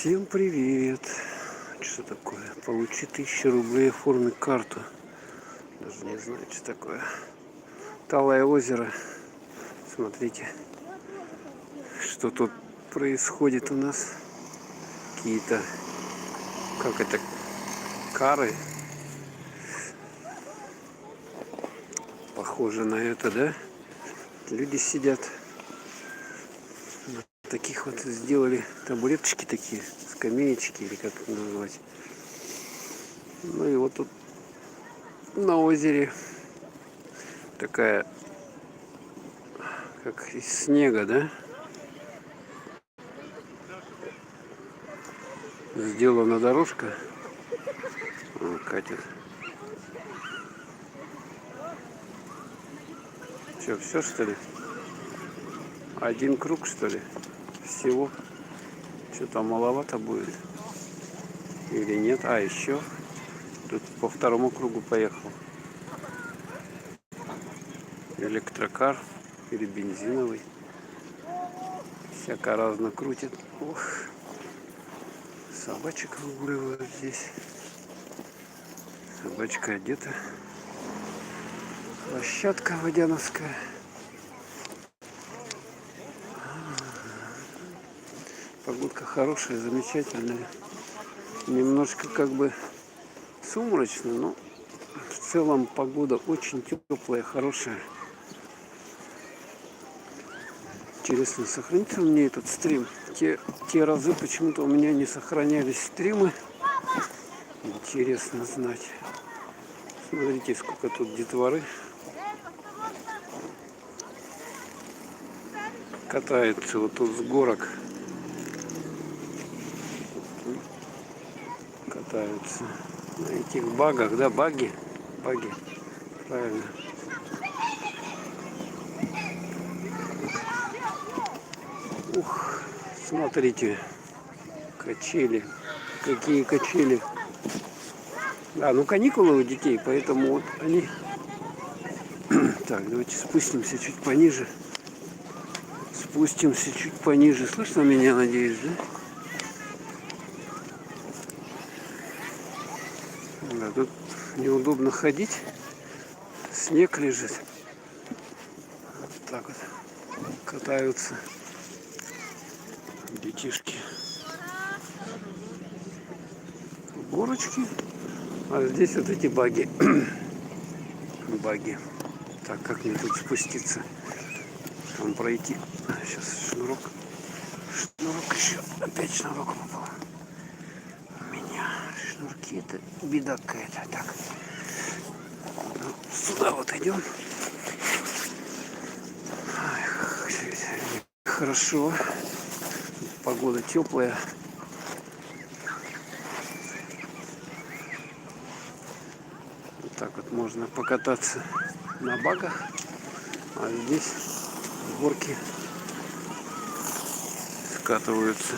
Всем привет! Что такое? Получи 1000 рублей, оформи карту. Даже не знаю, что такое. Талое озеро. Смотрите, что тут происходит у нас. Какие-то, как это, кары. Похоже на это, да? Люди сидят. Таких вот сделали табуреточки такие, скамеечки, или как их назвать. Ну и вот тут на озере такая, как из снега, да? Сделана дорожка. О, катит. Что, все что ли? Один круг что ли? Всего. Что-то маловато будет. Или нет? А, еще. Тут по второму кругу поехал. Электрокар. Или бензиновый. Всяко разно крутит. Ох. Собачек выгуливают здесь. Собачка одета. Площадка водяновская. Погодка хорошая, замечательная. Немножко как бы сумрачно, но в целом погода очень теплая, хорошая. Интересно, сохранится у меня этот стрим? Те разы почему-то у меня не сохранялись стримы. Интересно знать. Смотрите, сколько тут детворы. Катается вот тут с горок. Катаются на этих багах, да, баги? Баги, правильно. Ух, смотрите, качели. Какие качели. Да, ну каникулы у детей, поэтому вот они... Так, давайте спустимся чуть пониже. Спустимся чуть пониже. Слышно меня, надеюсь, да? Да, тут неудобно ходить. Снег лежит. Вот так вот катаются детишки. Горочки. А здесь вот эти баги. Баги. Так, как мне тут спуститься? Там пройти. Сейчас шнурок. Шнурок еще. Опять шнурок попал. У меня шнурки, это беда какая-то. Так. Ну, сюда вот идем. Хорошо. Погода теплая. Вот так вот можно покататься на багах. А здесь горки скатываются.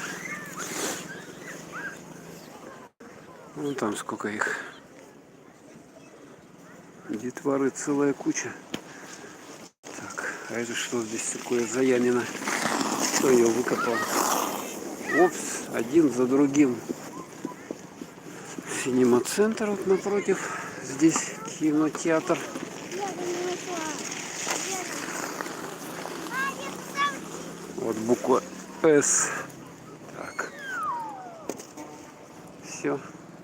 Вон там сколько их. Детворы целая куча. Так, а это что здесь такое заянина? Кто ее выкопал? Опс, один за другим. Синема-центр вот напротив. Здесь кинотеатр. Вот буква С. Так. Все,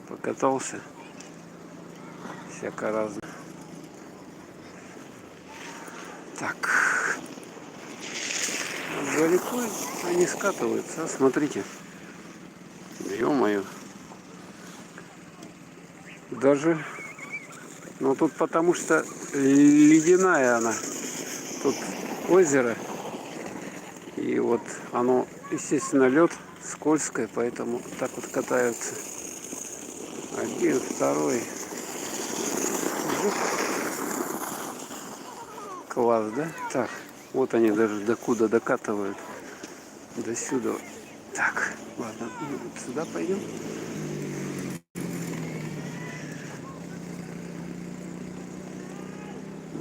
покатался. Всяко разно. Так. Далеко они скатываются. А, смотрите. Ё-моё. Даже... Ну тут потому что ледяная она. Тут озеро. И вот оно, естественно, лед скользкое, поэтому так вот катаются. Один, второй. Класс, да? Так, вот они даже докуда докатывают. До сюда. Так, ладно, сюда пойдем.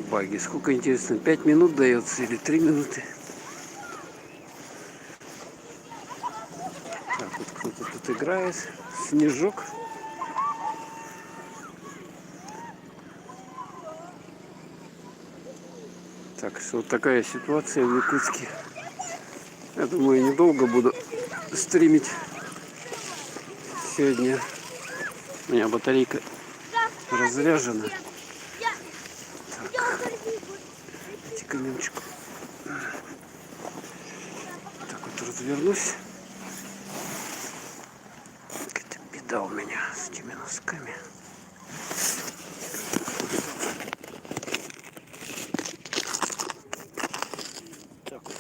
Баги. Сколько, интересно, 5 минут дается или 3 минуты? Так, вот кто-то тут играет. Снежок. Так что вот такая ситуация в Якутске. Я думаю, недолго буду стримить сегодня. У меня батарейка разряжена. Так, эти каменчик. Так вот развернусь. Какая-то беда у меня с этими носками. Так вот.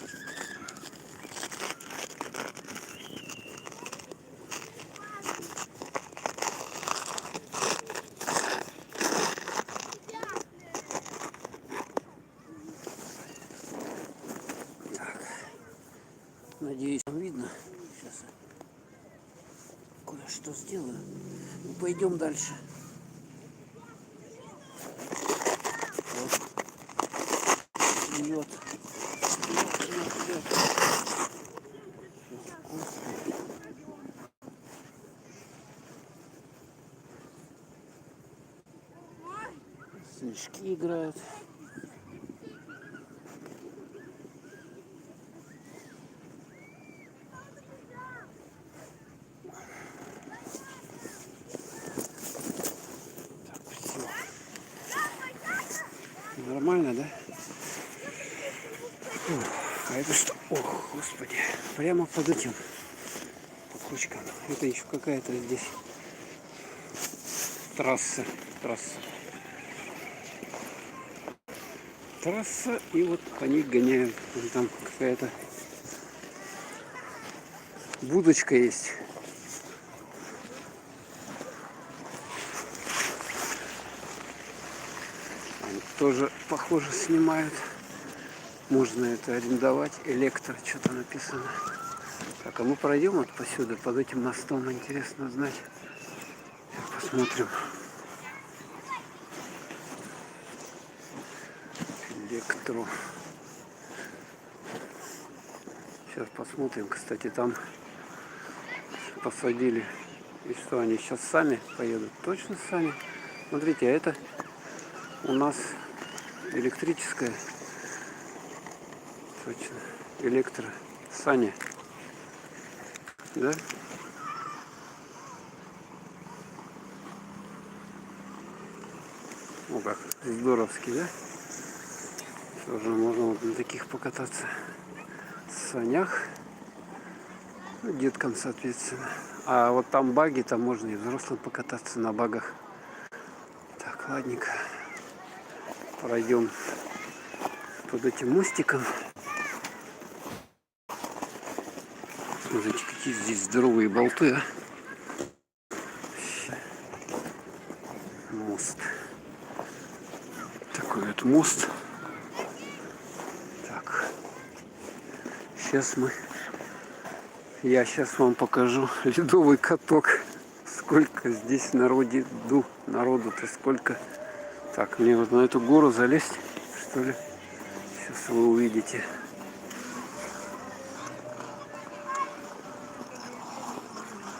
Надеюсь, вам видно. Сейчас кое-что сделаю. Ну, пойдем дальше. Вот. Лед. Снежки играют. Нормально, да? Фух, а это что? Ох, господи. Прямо под этим. По кучкам. Это еще какая-то здесь трасса. Трасса, и вот по ней гоняют. Там какая-то будочка есть. Они тоже, похоже, снимают. Можно это арендовать. Электро, что-то написано. Так, а мы пройдем вот посюда, под этим мостом. Интересно знать. Сейчас посмотрим. Электро. Сейчас посмотрим. Кстати, там посадили. И что, они сейчас сами поедут? Точно сами? Смотрите, а это у нас электрическая. Точно. Электро. Сани. Да? О, как здоровски, да? Тоже можно вот на таких покататься. В санях. Ну, деткам, соответственно. А вот там баги, там можно и взрослым покататься на багах. Так, ладненько. Пройдем под этим мостиком. Смотрите, какие здесь здоровые болты, а. Мост. Такой вот мост. Так. Я сейчас вам покажу ледовый каток. Сколько здесь народу-то сколько. Так, мне вот на эту гору залезть, что ли? Сейчас вы увидите.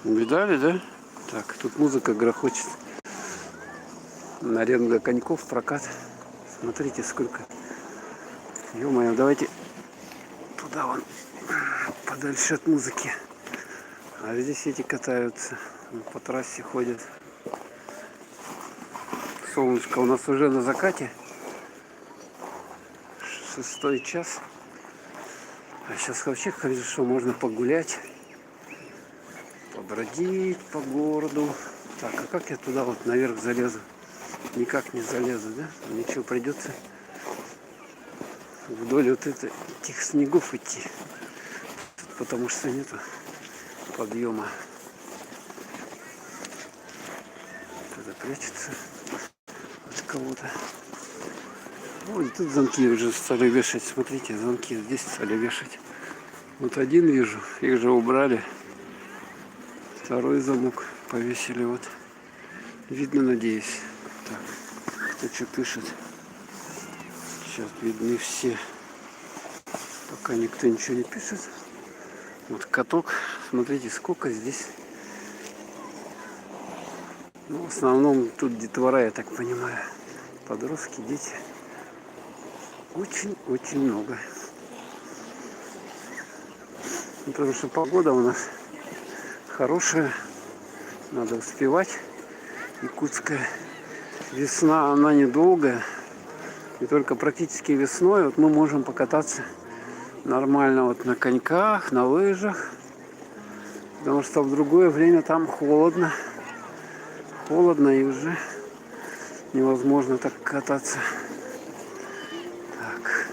Видали, да? Так, тут музыка грохочет. Аренда коньков, прокат. Смотрите, сколько. Ё-моё, давайте туда вон, подальше от музыки. А здесь эти катаются, по трассе ходят. Солнышко у нас уже на закате. 6 час. А сейчас вообще хорошо, можно погулять, побродить по городу. Так, а как я туда вот наверх залезу? Никак не залезу, да? Ничего, придется вдоль вот этих снегов идти. Потому что нету подъема. Кто-то прячется от кого-то. Вон тут замки уже стали вешать. Смотрите, замки здесь стали вешать. Вот один вижу, их же убрали. Второй замок повесили. Вот. Видно, надеюсь. Так, кто что пишет. Сейчас видны все. Пока никто ничего не пишет. Вот каток смотрите, сколько здесь. Ну, в основном тут детвора, я так понимаю. Подростки, дети. Очень-очень много. Потому что погода у нас хорошая. Надо успевать. Якутская весна, она недолгая. И только практически весной вот мы можем покататься нормально вот на коньках, на лыжах. Потому что в другое время там холодно. Холодно и уже невозможно так кататься. Так.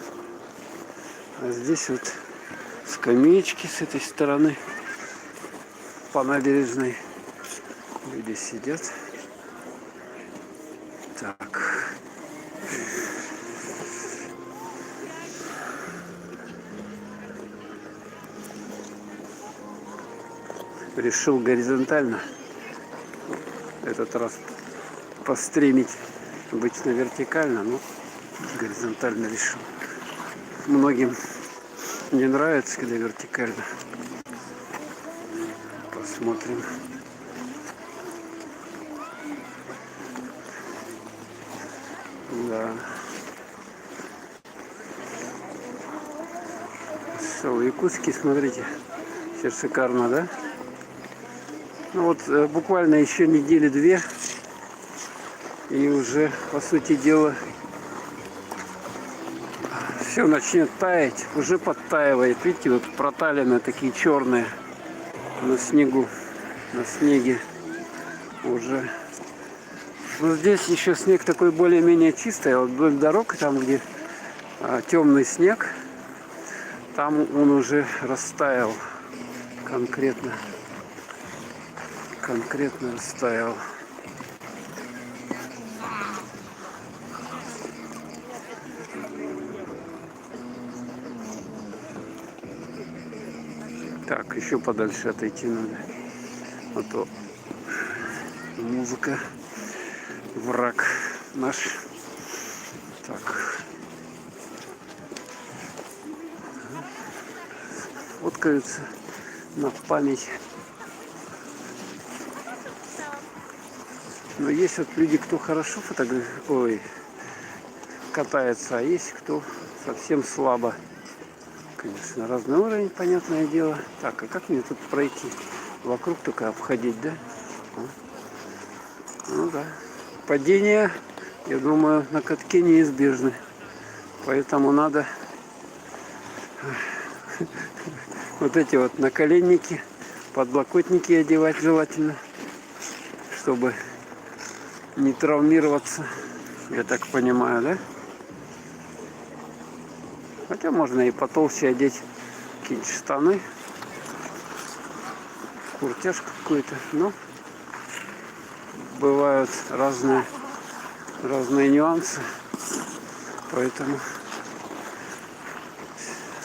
А здесь вот скамеечки с этой стороны по набережной. Люди сидят. Так. Решил горизонтально этот раз постримить. Обычно вертикально, но горизонтально решил. Многим не нравится, когда вертикально. Посмотрим. Да. Что, в Якутске, смотрите, все шикарно, да? Ну вот буквально еще недели две, и уже, по сути дела, все начнет таять, уже подтаивает. Видите, вот проталины такие черные на снегу, на снеге уже. Но здесь еще снег такой более-менее чистый, а вот вдоль дорог, там где темный снег, там он уже растаял конкретно растаял. Так, еще подальше отойти надо. А то музыка, враг наш. Так. Фоткаются на память. Но есть вот люди, кто хорошо катается, а есть кто совсем слабо. Конечно, разный уровень, понятное дело. Так, а как мне тут пройти? Вокруг только обходить, да? Ну да. Падение, я думаю, на катке неизбежны. Поэтому надо вот эти вот наколенники, подлокотники одевать желательно, чтобы не травмироваться, я так понимаю, да? Хотя можно и потолще одеть какие-нибудь штаны, куртяжку какую-то, но бывают разные нюансы, поэтому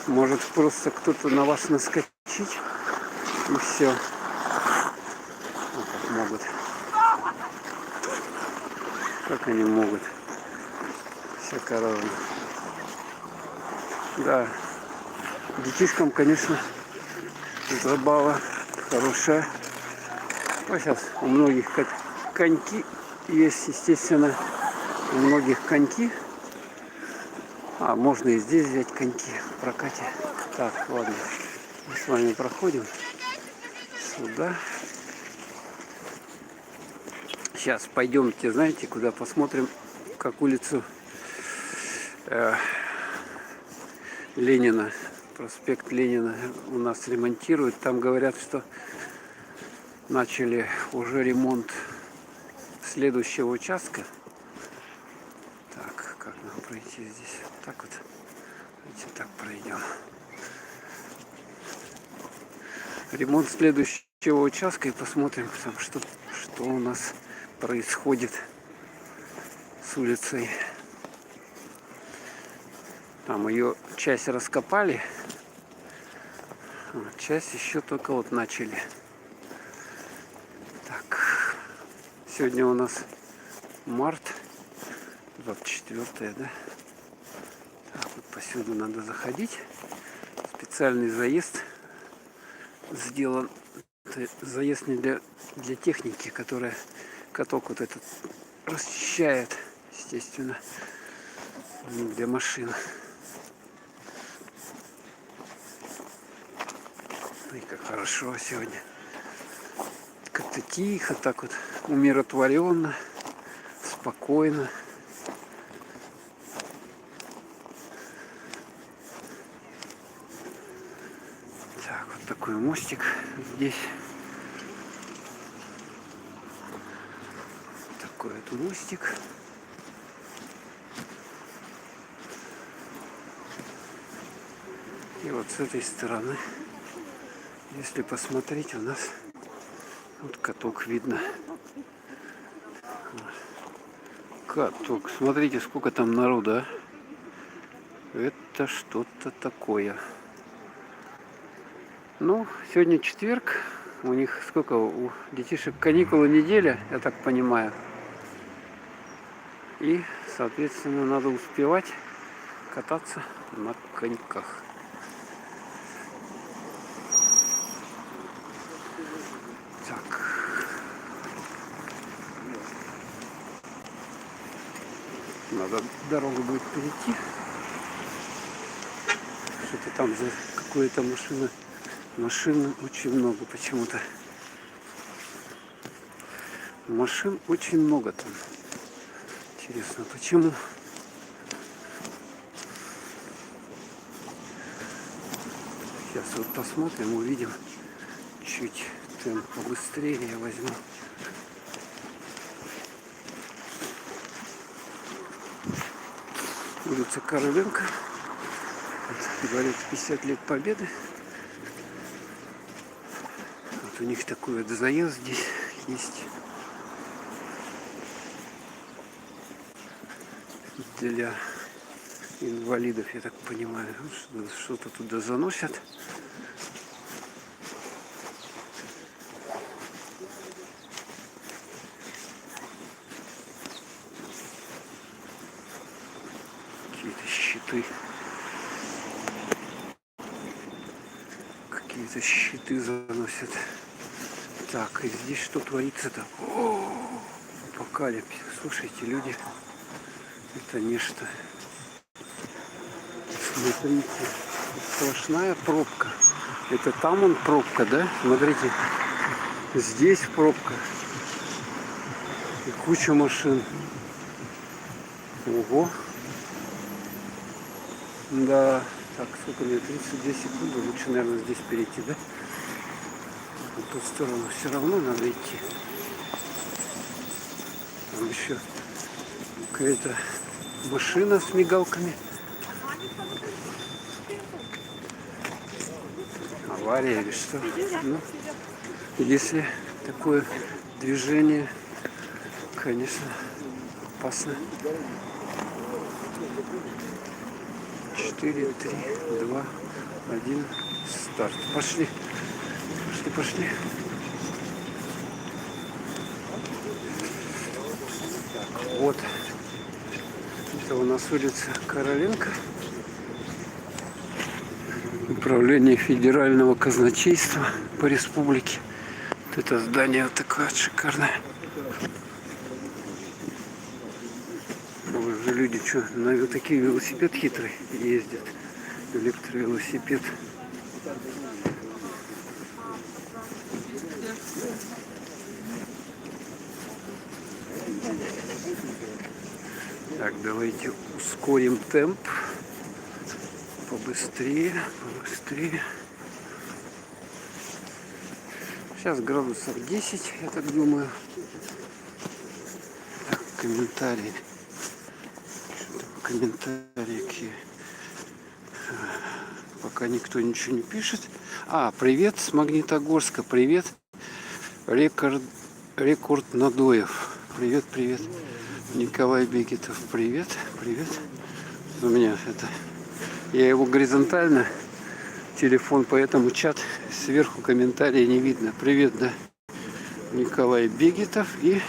может просто кто-то на вас наскочить и все. Вот как могут. Как они могут. Всяко разно. Да. Детишкам, конечно, забава хорошая. Ну, сейчас у многих коньки есть, естественно, у многих коньки. А можно и здесь взять коньки в прокате. Так, ладно. Мы с вами проходим сюда. Сейчас пойдемте, знаете, куда посмотрим, как улицу Ленина, проспект Ленина у нас ремонтируют. Там говорят, что начали уже ремонт следующего участка. Так, как нам пройти здесь? Вот так вот. Давайте так пройдем. Ремонт следующего участка и посмотрим, там, что у нас происходит с улицей. Там ее часть раскопали, а часть еще только вот начали. Так, сегодня у нас март, 24, да? Так, вот посюда надо заходить. Специальный заезд сделан. Это заезд не для техники, которая каток вот этот расчищает, естественно, не для машин. И как хорошо сегодня. Как-то тихо, так вот умиротворенно, спокойно. Так, вот такой мостик здесь. Такой вот мостик. И вот с этой стороны, если посмотреть, у нас вот каток видно. Каток. Смотрите, сколько там народа. Это что-то такое. Ну, сегодня четверг. У них сколько? У детишек каникулы неделя, я так понимаю. И, соответственно, надо успевать кататься на коньках. Так. Надо дорогу будет перейти. Что-то там за какую-то машину. Машин очень много почему-то. Машин очень много там. Интересно, почему? Сейчас вот посмотрим, увидим. Чуть темп побыстрее я возьму. Улица Короленко. Вот, говорит, 50 лет Победы. Вот у них такой вот заезд здесь есть. Для инвалидов, я так понимаю, что-то туда заносят. Какие-то щиты. Какие-то щиты заносят. Так, и здесь что творится-то? Апокалипсис. Слушайте, люди, это нечто. Смотрите, сплошная пробка. Это там он пробка, да? Смотрите, здесь пробка. И куча машин. Ого. Да. Так, сколько мне? 32 секунды. Лучше, наверное, здесь перейти, да? В ту сторону все равно надо идти. Там еще какая-то машина с мигалками. Авария или что? Ну, если такое движение, конечно, опасно. 4, 3, 2, 1, старт. Пошли. Пошли, пошли. Так, вот. Это у нас улица Короленко. Управление федерального казначейства по республике. Вот это здание вот такое вот шикарное. Уже люди что, на вот такие велосипед хитрый ездят. Электровелосипед. Так, давайте ускорим темп. Побыстрее, побыстрее. Сейчас градусов 10, я так думаю. Так, комментарии. Комментарии. Пока никто ничего не пишет. Привет с Магнитогорска. Привет. Рекорд Надоев. Привет, привет. Николай Бекетов. Привет, привет. У меня это... Я его горизонтально, телефон, поэтому чат сверху комментарии не видно. Привет, да. Николай Бегетов и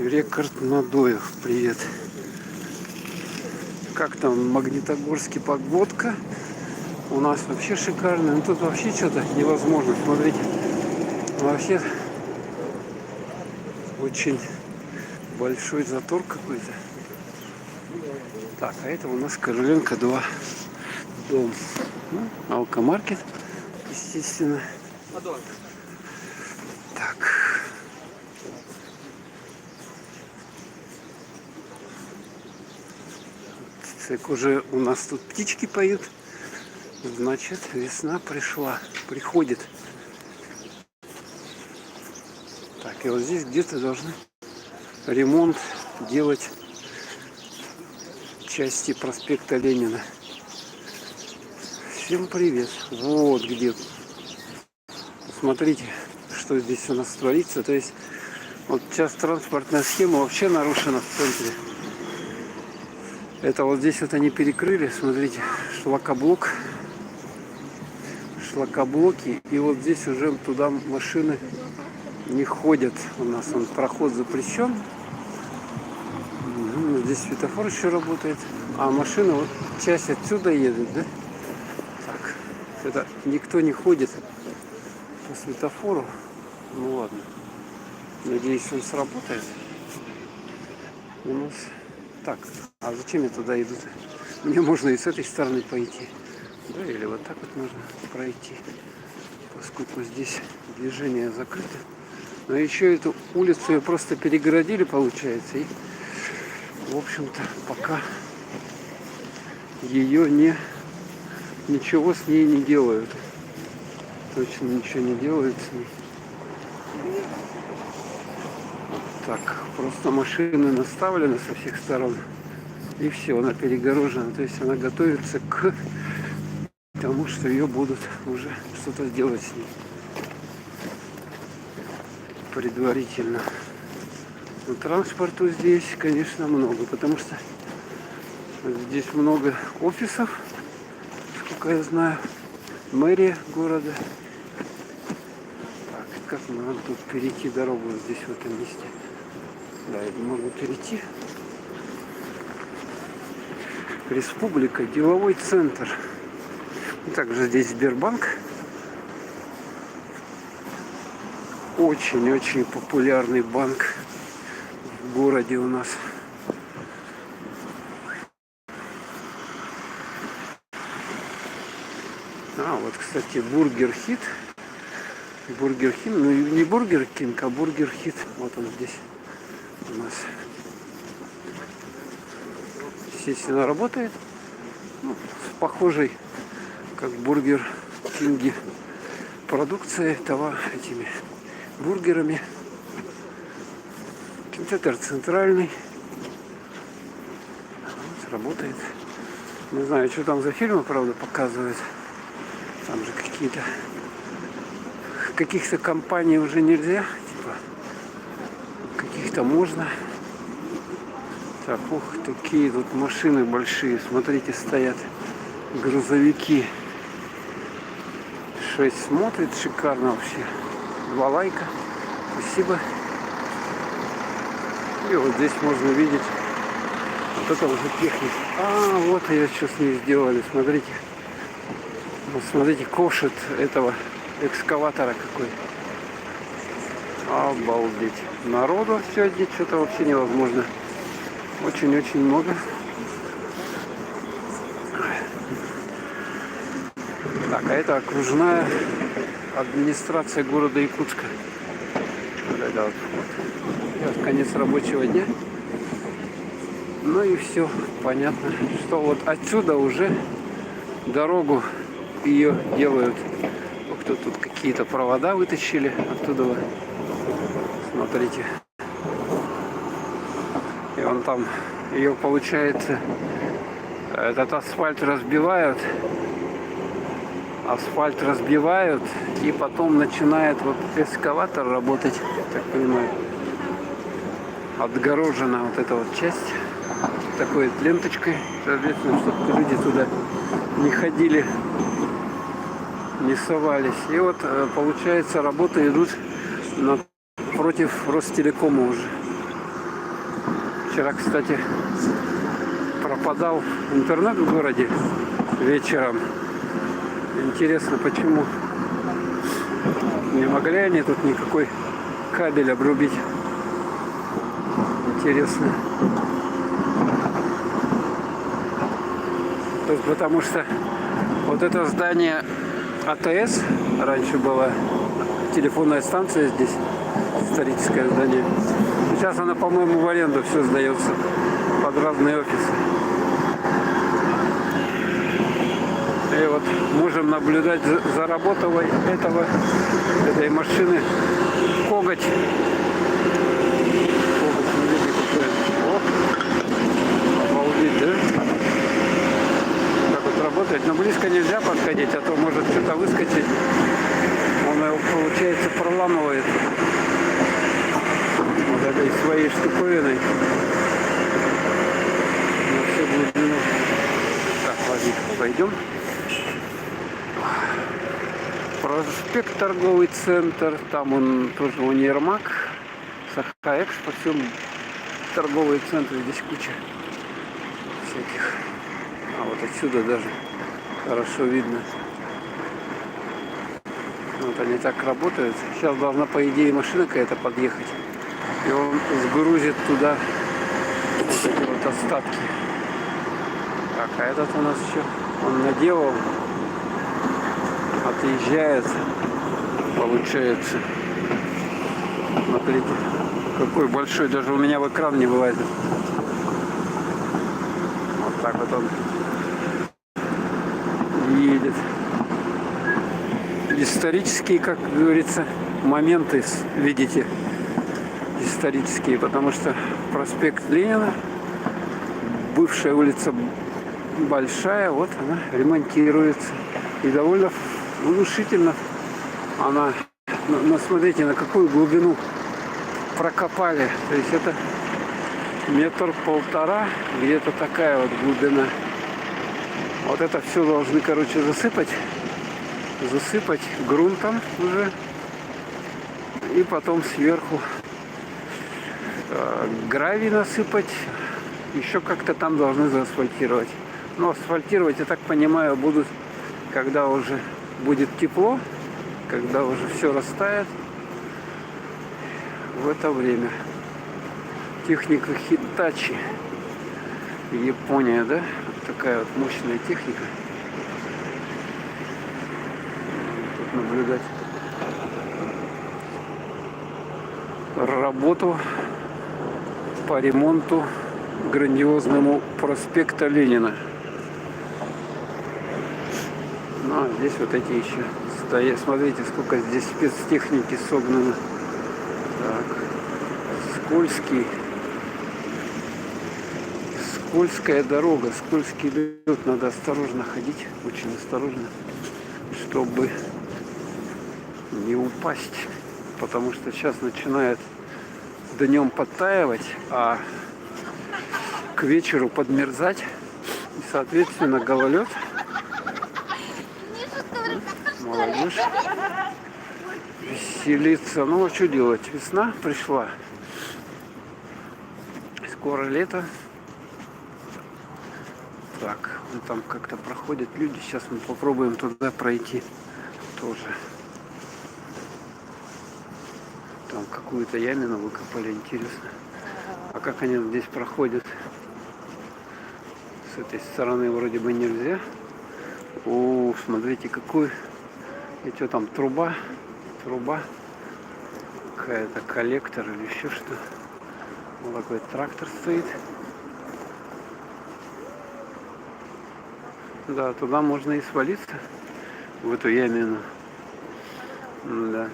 Рекорд Надоев. Привет. Как там в Магнитогорске погодка? У нас вообще шикарно. Ну тут вообще что-то невозможно. Смотрите. Вообще очень большой затор какой-то. Так, а это у нас Короленко 2 дом. Ну, алкомаркет, естественно. Так. Так уже у нас тут птички поют. Значит, весна пришла. Приходит. Так, и вот здесь где-то должны ремонт делать части проспекта Ленина. Всем привет. Вот где. Смотрите, что здесь у нас творится. То есть вот сейчас транспортная схема вообще нарушена в центре. Это вот здесь вот они перекрыли. Смотрите, шлакоблок. Шлакоблоки. И вот здесь уже туда машины не ходят. У нас он проход запрещен. Здесь светофор еще работает. А машина вот часть отсюда едет, да? Так, это никто не ходит по светофору. Ну ладно. Надеюсь, он сработает. У нас... Так, а зачем я туда иду? Мне можно и с этой стороны пойти. Да, или вот так вот можно пройти. Поскольку здесь движение закрыто. Но еще эту улицу ее просто перегородили, получается. И, в общем-то, пока ее ничего с ней не делают. Точно ничего не делают с ней. Вот так. Просто машины наставлены со всех сторон. И все, она перегорожена. То есть она готовится к тому, что ее будут уже что-то делать с ней. Предварительно. Но транспорту здесь, конечно, много. Потому что здесь много офисов, сколько я знаю. Мэрия города. Так, как мы тут перейти дорогу вот здесь, в этом месте? Да, я могу перейти. Республика, деловой центр. Также здесь Сбербанк. Очень-очень популярный банк в городе у нас. А, вот, кстати, Бургер Хит. Бургер Хит, ну не Бургер Кинг, а Бургер Хит. Вот он здесь у нас. Естественно, работает. Ну, с похожей, как Бургер Кинги, продукцией, этими бургерами. Кинотеатр центральный. Вот, работает. Не знаю, что там за фильмы, правда, показывают. Там же каких-то компаний уже нельзя, типа каких-то можно. Так, ух, такие тут машины большие, смотрите, стоят грузовики. 6 смотрит, шикарно вообще. 2 лайка, спасибо. И вот здесь можно видеть, вот это уже техника. А, вот ее что с ней сделали, смотрите. Вот смотрите, ковшит этого экскаватора какой. Обалдеть. Народу сегодня что-то вообще невозможно. Очень-очень много. Так, а это окружная администрация города Якутска. Это вот. Сейчас конец рабочего дня. Ну и все. Понятно, что вот отсюда уже дорогу ее делают. Кто тут какие-то провода вытащили оттуда. Смотрите. И он там ее, получается, этот асфальт разбивают. Асфальт разбивают, и потом начинает вот экскаватор работать, так понимаю. Отгорожена вот эта вот часть такой вот ленточкой, соответственно, чтобы люди туда не ходили, не совались. И вот, получается, работы идут против Ростелекома уже. Вчера, кстати, пропадал интернет в городе вечером. Интересно, почему не могли они тут никакой кабель обрубить. Интересно. Тут потому что вот это здание АТС раньше была телефонная станция здесь, историческое здание. Сейчас она, по-моему, в аренду все сдается под разные офисы. И вот можем наблюдать за работой этой машины. Коготь. Коготь, смотрите, какой. О, обалдеть, да? Как вот работает. Но близко нельзя подходить, а то может что-то выскочить. Он его, получается, проламывает вот этой своей штуковиной. На всю глубину. Так, ладно, пойдем. Проспект Торговый центр, там он тоже универмаг, Саха-Экспо, все торговые центры, здесь куча всяких. А вот отсюда даже хорошо видно. Вот они так работают. Сейчас должна, по идее, машина какая-то подъехать. И он сгрузит туда вот эти вот остатки. Так, а этот у нас еще, он наделал. Отъезжает, получается. Смотрите, какой большой, даже у меня в экран не вылазит. Вот так вот он едет. Исторические, как говорится, моменты, видите, исторические, потому что проспект Ленина, бывшая улица Большая, вот она ремонтируется. И довольно внушительно она, но смотрите, на какую глубину прокопали. То есть это 1,5 метра, где-то такая вот глубина. Вот это все должны, короче, засыпать грунтом уже. И потом сверху гравий насыпать. Еще как-то там должны заасфальтировать. Но асфальтировать, я так понимаю, будут, когда уже будет тепло, когда уже все растает. В это время. Техника Hitachi. Япония, да? Вот такая вот мощная техника. Тут наблюдать работу по ремонту грандиозному проспекта Ленина. Ну, а здесь вот эти еще стоят. Смотрите, сколько здесь спецтехники согнано. Так. Скользкая дорога, скользкий лед. Надо осторожно ходить, очень осторожно, чтобы не упасть. Потому что сейчас начинает днем подтаивать, а к вечеру подмерзать. И, соответственно, гололед. Молодежь веселится. Ну, а что делать? Весна пришла. Скоро лето. Так, вон там как-то проходят люди. Сейчас мы попробуем туда пройти тоже. Там какую-то ямину выкопали, интересно. А как они здесь проходят? С этой стороны вроде бы нельзя. О, смотрите, какой. И что там, труба? Какая-то коллектор или еще что. Вот такой трактор стоит. Да, туда можно и свалиться, в эту ямину. Да.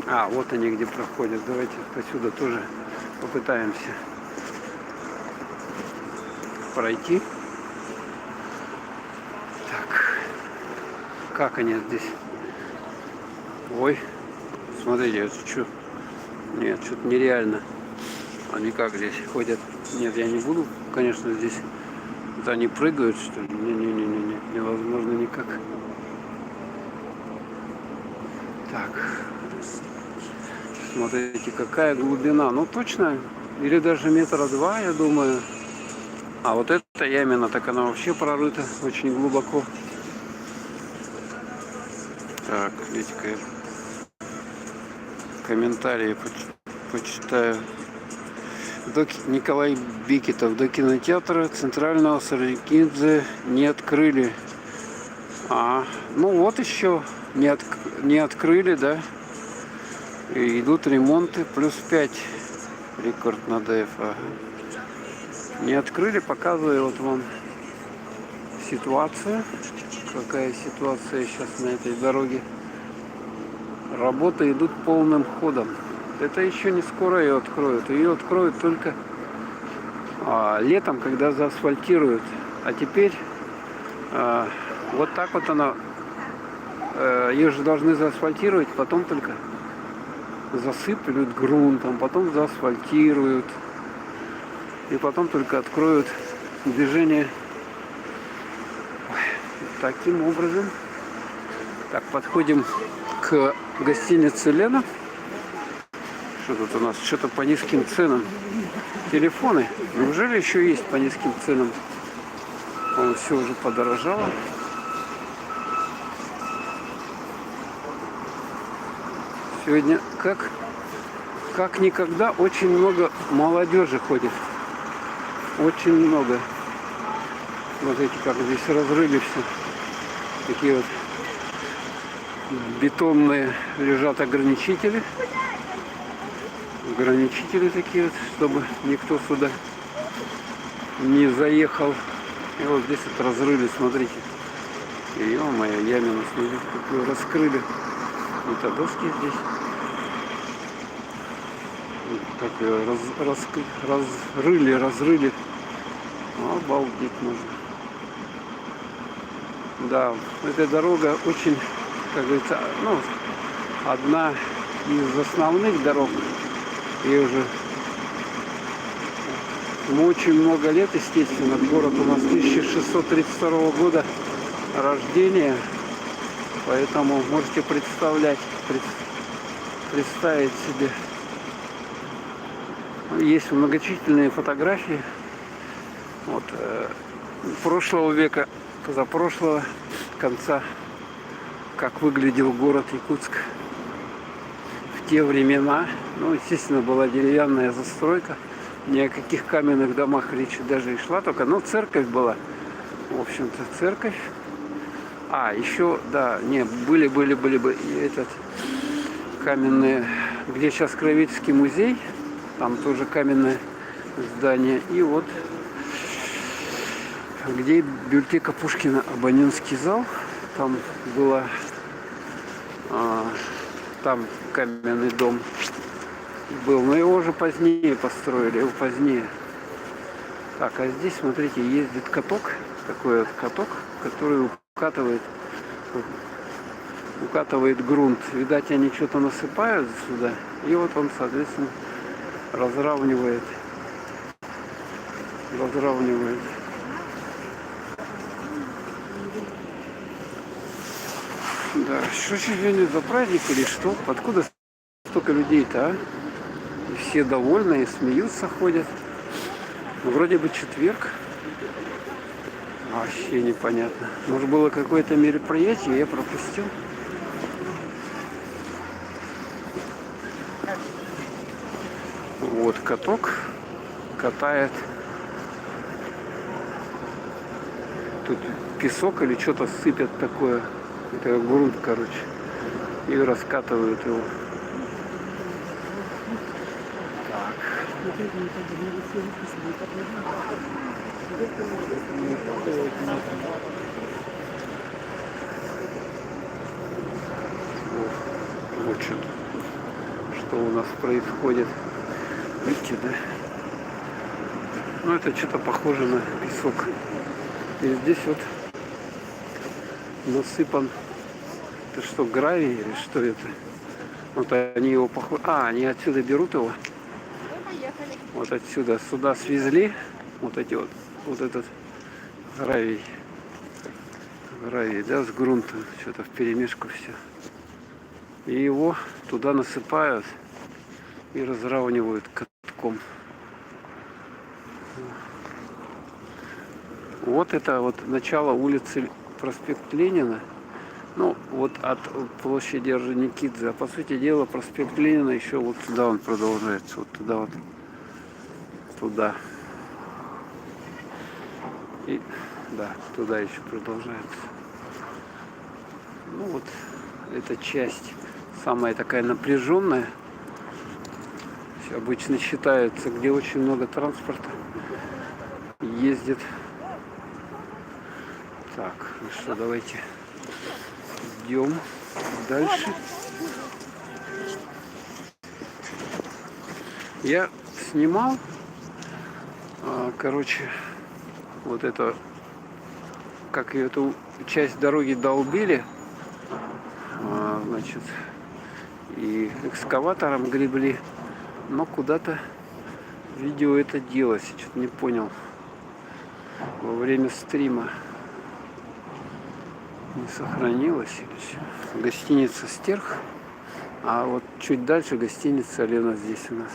А, вот они где проходят. Давайте отсюда тоже попытаемся пройти. Так. Как они здесь? Ой, смотрите, это что? Нет, что-то нереально. Они как здесь ходят? Нет, я не буду, конечно, здесь. Вот они прыгают, что ли? Не, невозможно никак. Так. Смотрите, какая глубина. Ну, точно, или даже 2 метра, я думаю. А вот это эта ямина, так она вообще прорыта очень глубоко. Так, видите-ка я комментарии почитаю. Николай Бикетов. До кинотеатра Центрального Соликидзе не открыли. Ну вот еще не открыли, да. И идут ремонты. +5 рекорд на ДФ. Не открыли, показываю вот вам ситуацию. Какая ситуация сейчас на этой дороге. Работы идут полным ходом. Это еще не скоро ее откроют. Ее откроют только летом, когда заасфальтируют. А теперь вот так вот она. Ее же должны заасфальтировать, потом только засыплют грунтом, потом заасфальтируют. И потом только откроют движение. Таким образом. Так, подходим к гостинице Лена. Что тут у нас? Что-то по низким ценам. Телефоны. Неужели еще есть по низким ценам? Все уже подорожало. Сегодня как никогда очень много молодежи ходит. Очень много. Смотрите, как здесь разрыли все. Такие вот бетонные лежат ограничители. Ограничители такие вот, чтобы никто сюда не заехал. И вот здесь вот разрыли, смотрите. Ё-моё, ямину, смотрите, какую раскрыли. Это доски здесь. Как ее разрыли. Обалдеть можно. Да, эта дорога очень, как говорится, одна из основных дорог. И уже очень много лет, естественно. Город у нас 1632 года рождения. Поэтому можете представить себе. Есть многочисленные фотографии вот, прошлого века, позапрошлого конца, как выглядел город Якутск в те времена. Естественно, была деревянная застройка, ни о каких каменных домах речи даже и шла, только, церковь была, в общем-то, церковь. Еще, да, были этот каменные, где сейчас Кравецкий музей, там тоже каменное здание. И вот где библиотека Пушкина, абонентский зал, там была, там каменный дом был, но его уже позднее построили, Так, а здесь, смотрите, ездит каток, такой вот каток, который укатывает грунт. Видать, они что-то насыпают сюда, и вот он, соответственно, разравнивает. Да, что сегодня за праздник или что? Откуда столько людей-то, И все довольны, и смеются, ходят. Вроде бы четверг. Вообще непонятно. Может, было какое-то мероприятие, я пропустил. Вот каток катает. Тут песок или что-то сыпят такое. Это грунт, короче. И раскатывают его. Так. Вот что у нас происходит. Видите, да? Это что-то похоже на песок. И здесь вот насыпан. Это что, гравий или что это? Вот они его они отсюда берут его. Вот отсюда сюда свезли. Вот этот гравий, да, с грунтом. Что-то вперемешку все. И его туда насыпают и разравнивают катком. Вот это вот начало улицы проспект Ленина. Ну, вот от площади Орджоникидзе. А по сути дела проспект Ленина еще вот туда он продолжается. Вот туда вот. Туда. И да, туда еще продолжается. Ну вот, эта часть самая такая напряженная. Обычно считается, где очень много транспорта ездит. Так, ну что, давайте идем дальше. Я снимал, короче, вот это, как и эту часть дороги долбили, значит, и экскаватором гребли, но куда-то видео это делось, что-то не понял, во время стрима не сохранилось или что. Гостиница Стерх, а вот чуть дальше гостиница Лена здесь у нас,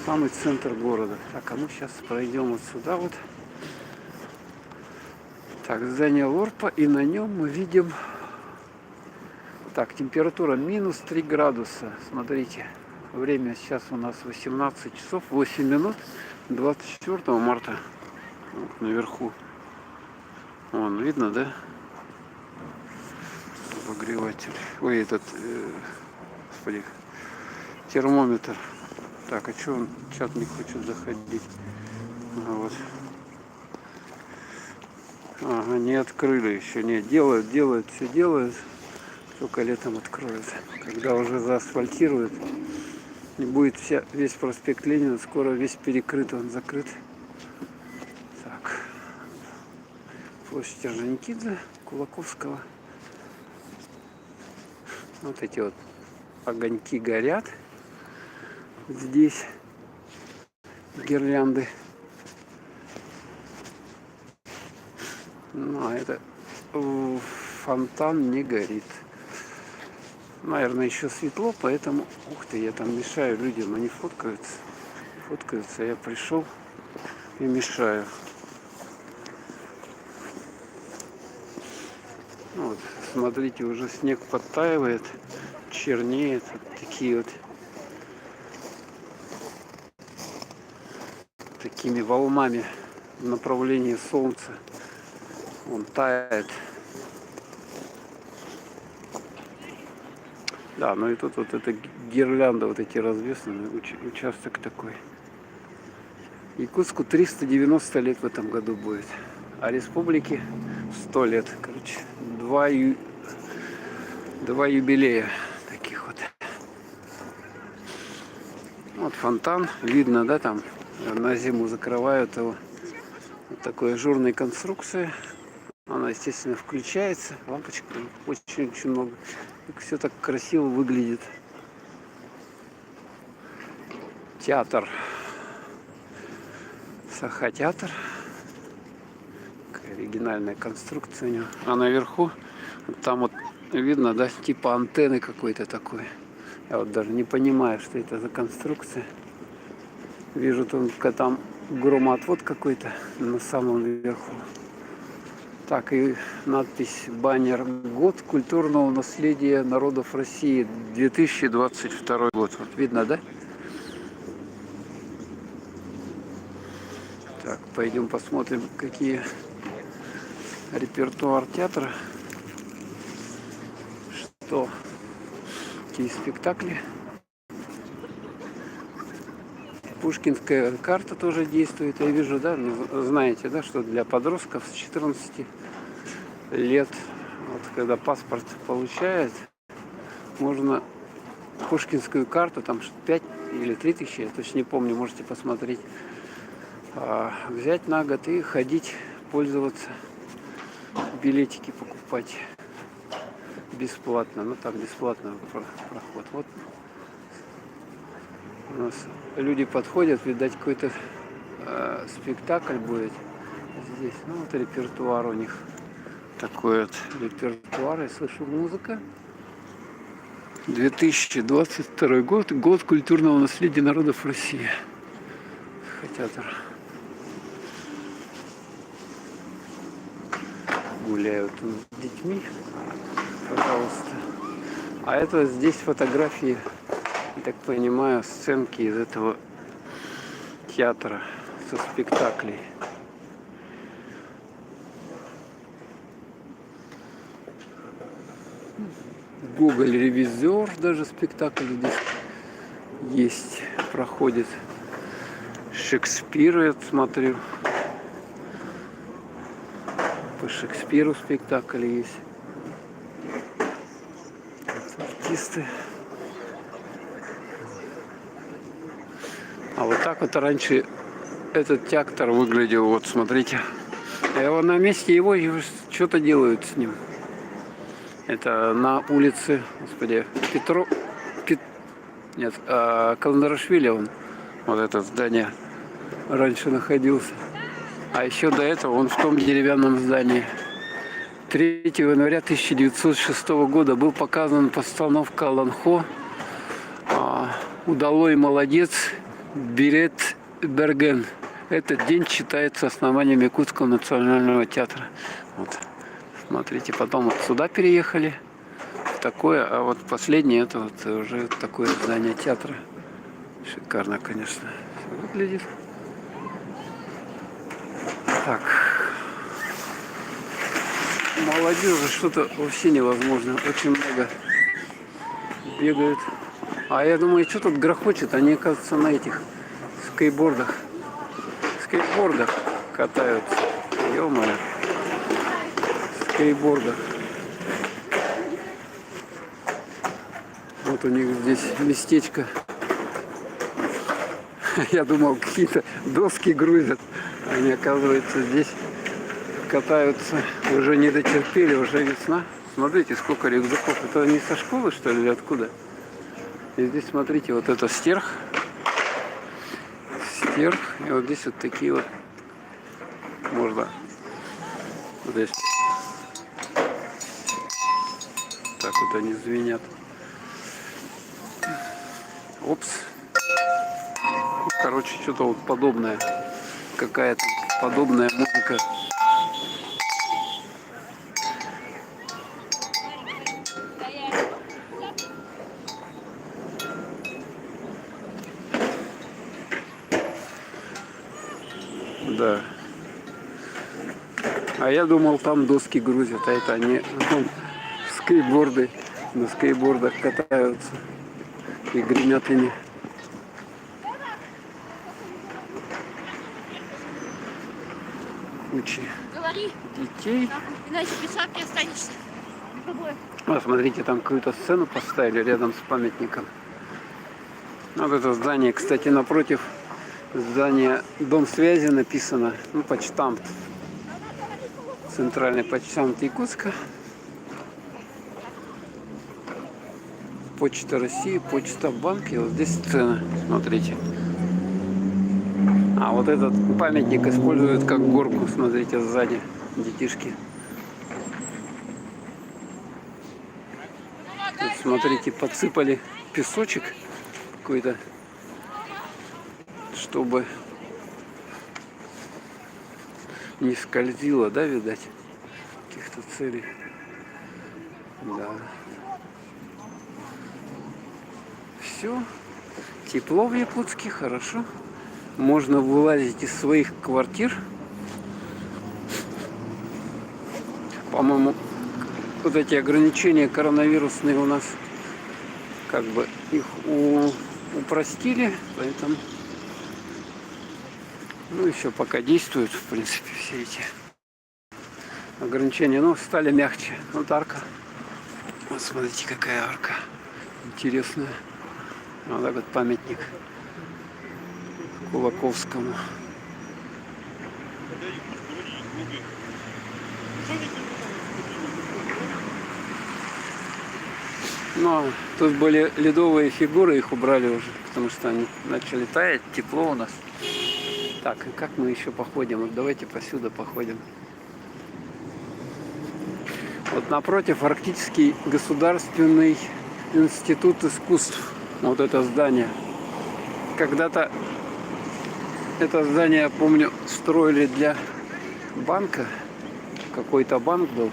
самый центр города. Так, а мы сейчас пройдем вот сюда вот. Так, здание Лорпа, и на нем мы видим, так, температура минус 3 градуса, смотрите, время сейчас у нас 18 часов 8 минут 24 марта, вот, наверху, вон, видно, да, обогреватель, ой, этот, господи, термометр. Так, а что он, чат не хочет заходить, вот. Ага, не открыли еще, не, делают, все делают, только летом откроют, когда уже заасфальтируют, не будет весь проспект Ленина, скоро весь перекрыт, он закрыт. Так, площадь Орджоникидзе, Кулаковского, вот эти вот огоньки горят, здесь гирлянды. Ну, а это фонтан не горит. Наверное, еще светло, поэтому... Ух ты, я там мешаю людям, они фоткаются. Фоткаются, я пришел и мешаю. Вот, смотрите, уже снег подтаивает, чернеет. Вот такие вот... Такими волнами в направлении солнца. Он тает. Да, ну и тут вот эта гирлянда, вот эти развешенные, участок такой. Якутску 390 лет в этом году будет, а республике 100 лет. Короче, два юбилея таких вот. Вот фонтан, видно, да, там на зиму закрывают его. Вот такой ажурной конструкции. Она, естественно, включается. Лампочек очень много. Все так красиво выглядит. Театр. Саха-театр. Какая оригинальная конструкция у него. А наверху, там вот видно, да, типа антенны какой-то такой. Я вот даже не понимаю, что это за конструкция. Вижу только там громоотвод какой-то на самом верху. Так, и надпись, баннер «Год культурного наследия народов России, 2022 год». Вот видно, да? Так, пойдем посмотрим, какие репертуар театра, что, какие спектакли. Пушкинская карта тоже действует. Я вижу, да, знаете, да, что для подростков с 14 лет, вот когда паспорт получает, можно пушкинскую карту, там 5 или 3 тысячи, я точно не помню, можете посмотреть, взять на год и ходить, пользоваться, билетики покупать бесплатно. Ну так, бесплатно проход. Вот у нас люди подходят, видать, какой-то спектакль будет здесь. Ну вот репертуар у них такой вот репертуар. Я слышу, музыка. 2022 год, год культурного наследия народов России. Театр. гуляют с детьми. Пожалуйста. А это здесь фотографии, я так понимаю, сценки из этого театра со спектаклей. Гоголь ревизор, даже спектакль здесь есть, проходит. Шекспир, я смотрю. По Шекспиру спектакль есть. Артисты. А вот так вот раньше этот театр выглядел. Вот смотрите. Я вот на месте его что-то делают с ним. Это на улице, господи, нет, Каландарашвили он, вот это здание раньше находился. А еще до этого он в том деревянном здании. 3 января 1906 года был показан постановка Алан-Хо «Удалой молодец, Берет Берген». Этот день считается основанием Якутского национального театра. Вот. Смотрите, потом вот сюда переехали. Такое, а вот последнее это вот уже такое здание театра. Шикарно, конечно, выглядит. Так. Молодежи что-то вообще невозможно. Очень много бегают. А я думаю, что тут грохочет? Они, оказывается, на этих скейтбордах. Скейтбордах катаются. Ё-моё. Скейтбордах. Вот у них здесь местечко. Я думал, какие-то доски грузят. Они, оказывается, здесь катаются. Уже не дотерпели, уже весна. Смотрите, сколько рюкзаков. Это не со школы, что ли, или откуда? И здесь, смотрите, вот это стерх. Стерх. И вот здесь вот такие вот. Можно. Вот здесь. Так вот они звенят. Опс. Короче, что-то вот подобное. Какая-то подобная музыка. Да. А я думал, там доски грузят, а это они скейтборды на скейтбордах катаются и гремят ими. Куча детей. Иначе без шапки останешься. А, смотрите, там какую-то сцену поставили рядом с памятником. Вот это здание, кстати, напротив здания Дом связи написано. Ну, почтамт. Центральный почтамт Якутска. Почта России, Почта Банк. И вот здесь сцена. Смотрите. А вот этот памятник используют как горку. Смотрите, сзади детишки. Тут, смотрите, подсыпали песочек какой-то, чтобы не скользило, да, видать, каких-то целей. Да. Все. Тепло в Якутске, хорошо. Можно вылазить из своих квартир. По-моему, вот эти ограничения коронавирусные у нас как бы их упростили, поэтому ну еще пока действуют, в принципе, все эти ограничения, но стали мягче. Вот арка. Вот смотрите, какая арка интересная. Вот так вот памятник Кулаковскому. Но тут были ледовые фигуры, их убрали уже, потому что они начали таять, тепло у нас. Так, и как мы еще походим? Вот давайте посюда походим. Вот напротив Арктический государственный институт искусств. Вот это здание. Когда-то это здание, я помню, строили для банка какой-то банк был,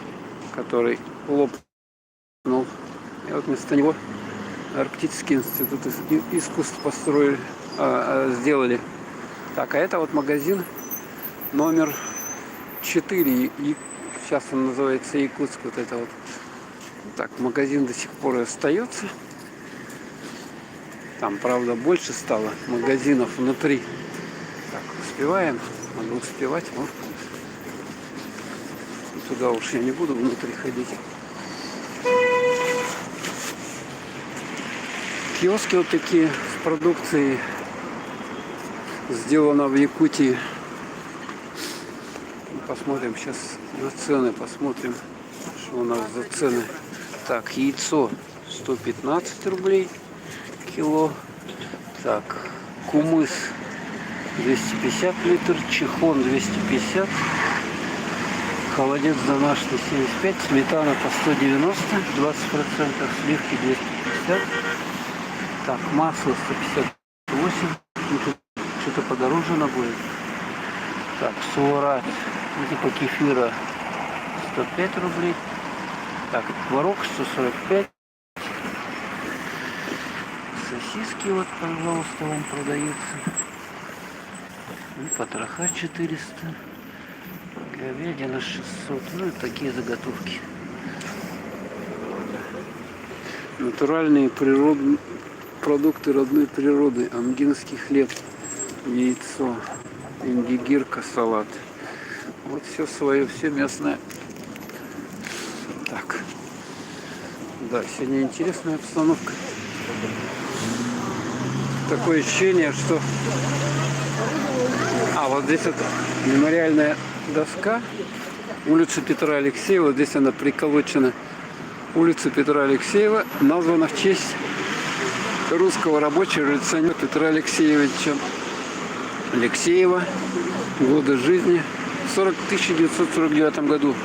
который лопнул. И вот вместо него Арктический институт искусств построили, сделали. Так, а это вот магазин номер 4. И сейчас он называется Якутск. Вот это вот. Так, магазин до сих пор и остается. Там, правда, больше стало магазинов внутри. Так, успеваем. Надо успевать. Вот. Туда уж я не буду внутри ходить. Киоски вот такие с продукцией. Сделано в Якутии. Посмотрим сейчас на цены. Посмотрим, что у нас за цены. Так, яйцо 115 рублей кило. Так, кумыс 250 литров, чехон 250, холодец домашний 75, сметана по 190, 20%, сливки 250. Так, масло 158, что-то подорожено будет. Так, суворат, типа кефира 105 рублей. Так, творог 145. Сосиски вот, пожалуйста, вам продаются. И потроха 400. Говядина 600. Ну и такие заготовки. Натуральные природные продукты родной природы. Амгинский хлеб, яйцо, индигирка, салат. Вот все свое, все местное. Так. Да, сегодня интересная обстановка. Такое ощущение, что... вот здесь вот мемориальная доска. Улица Петра Алексеева. Здесь она приколочена. Улица Петра Алексеева названа в честь русского рабочего революционера Петра Алексеевича Алексеева. Годы жизни. В 1949 году.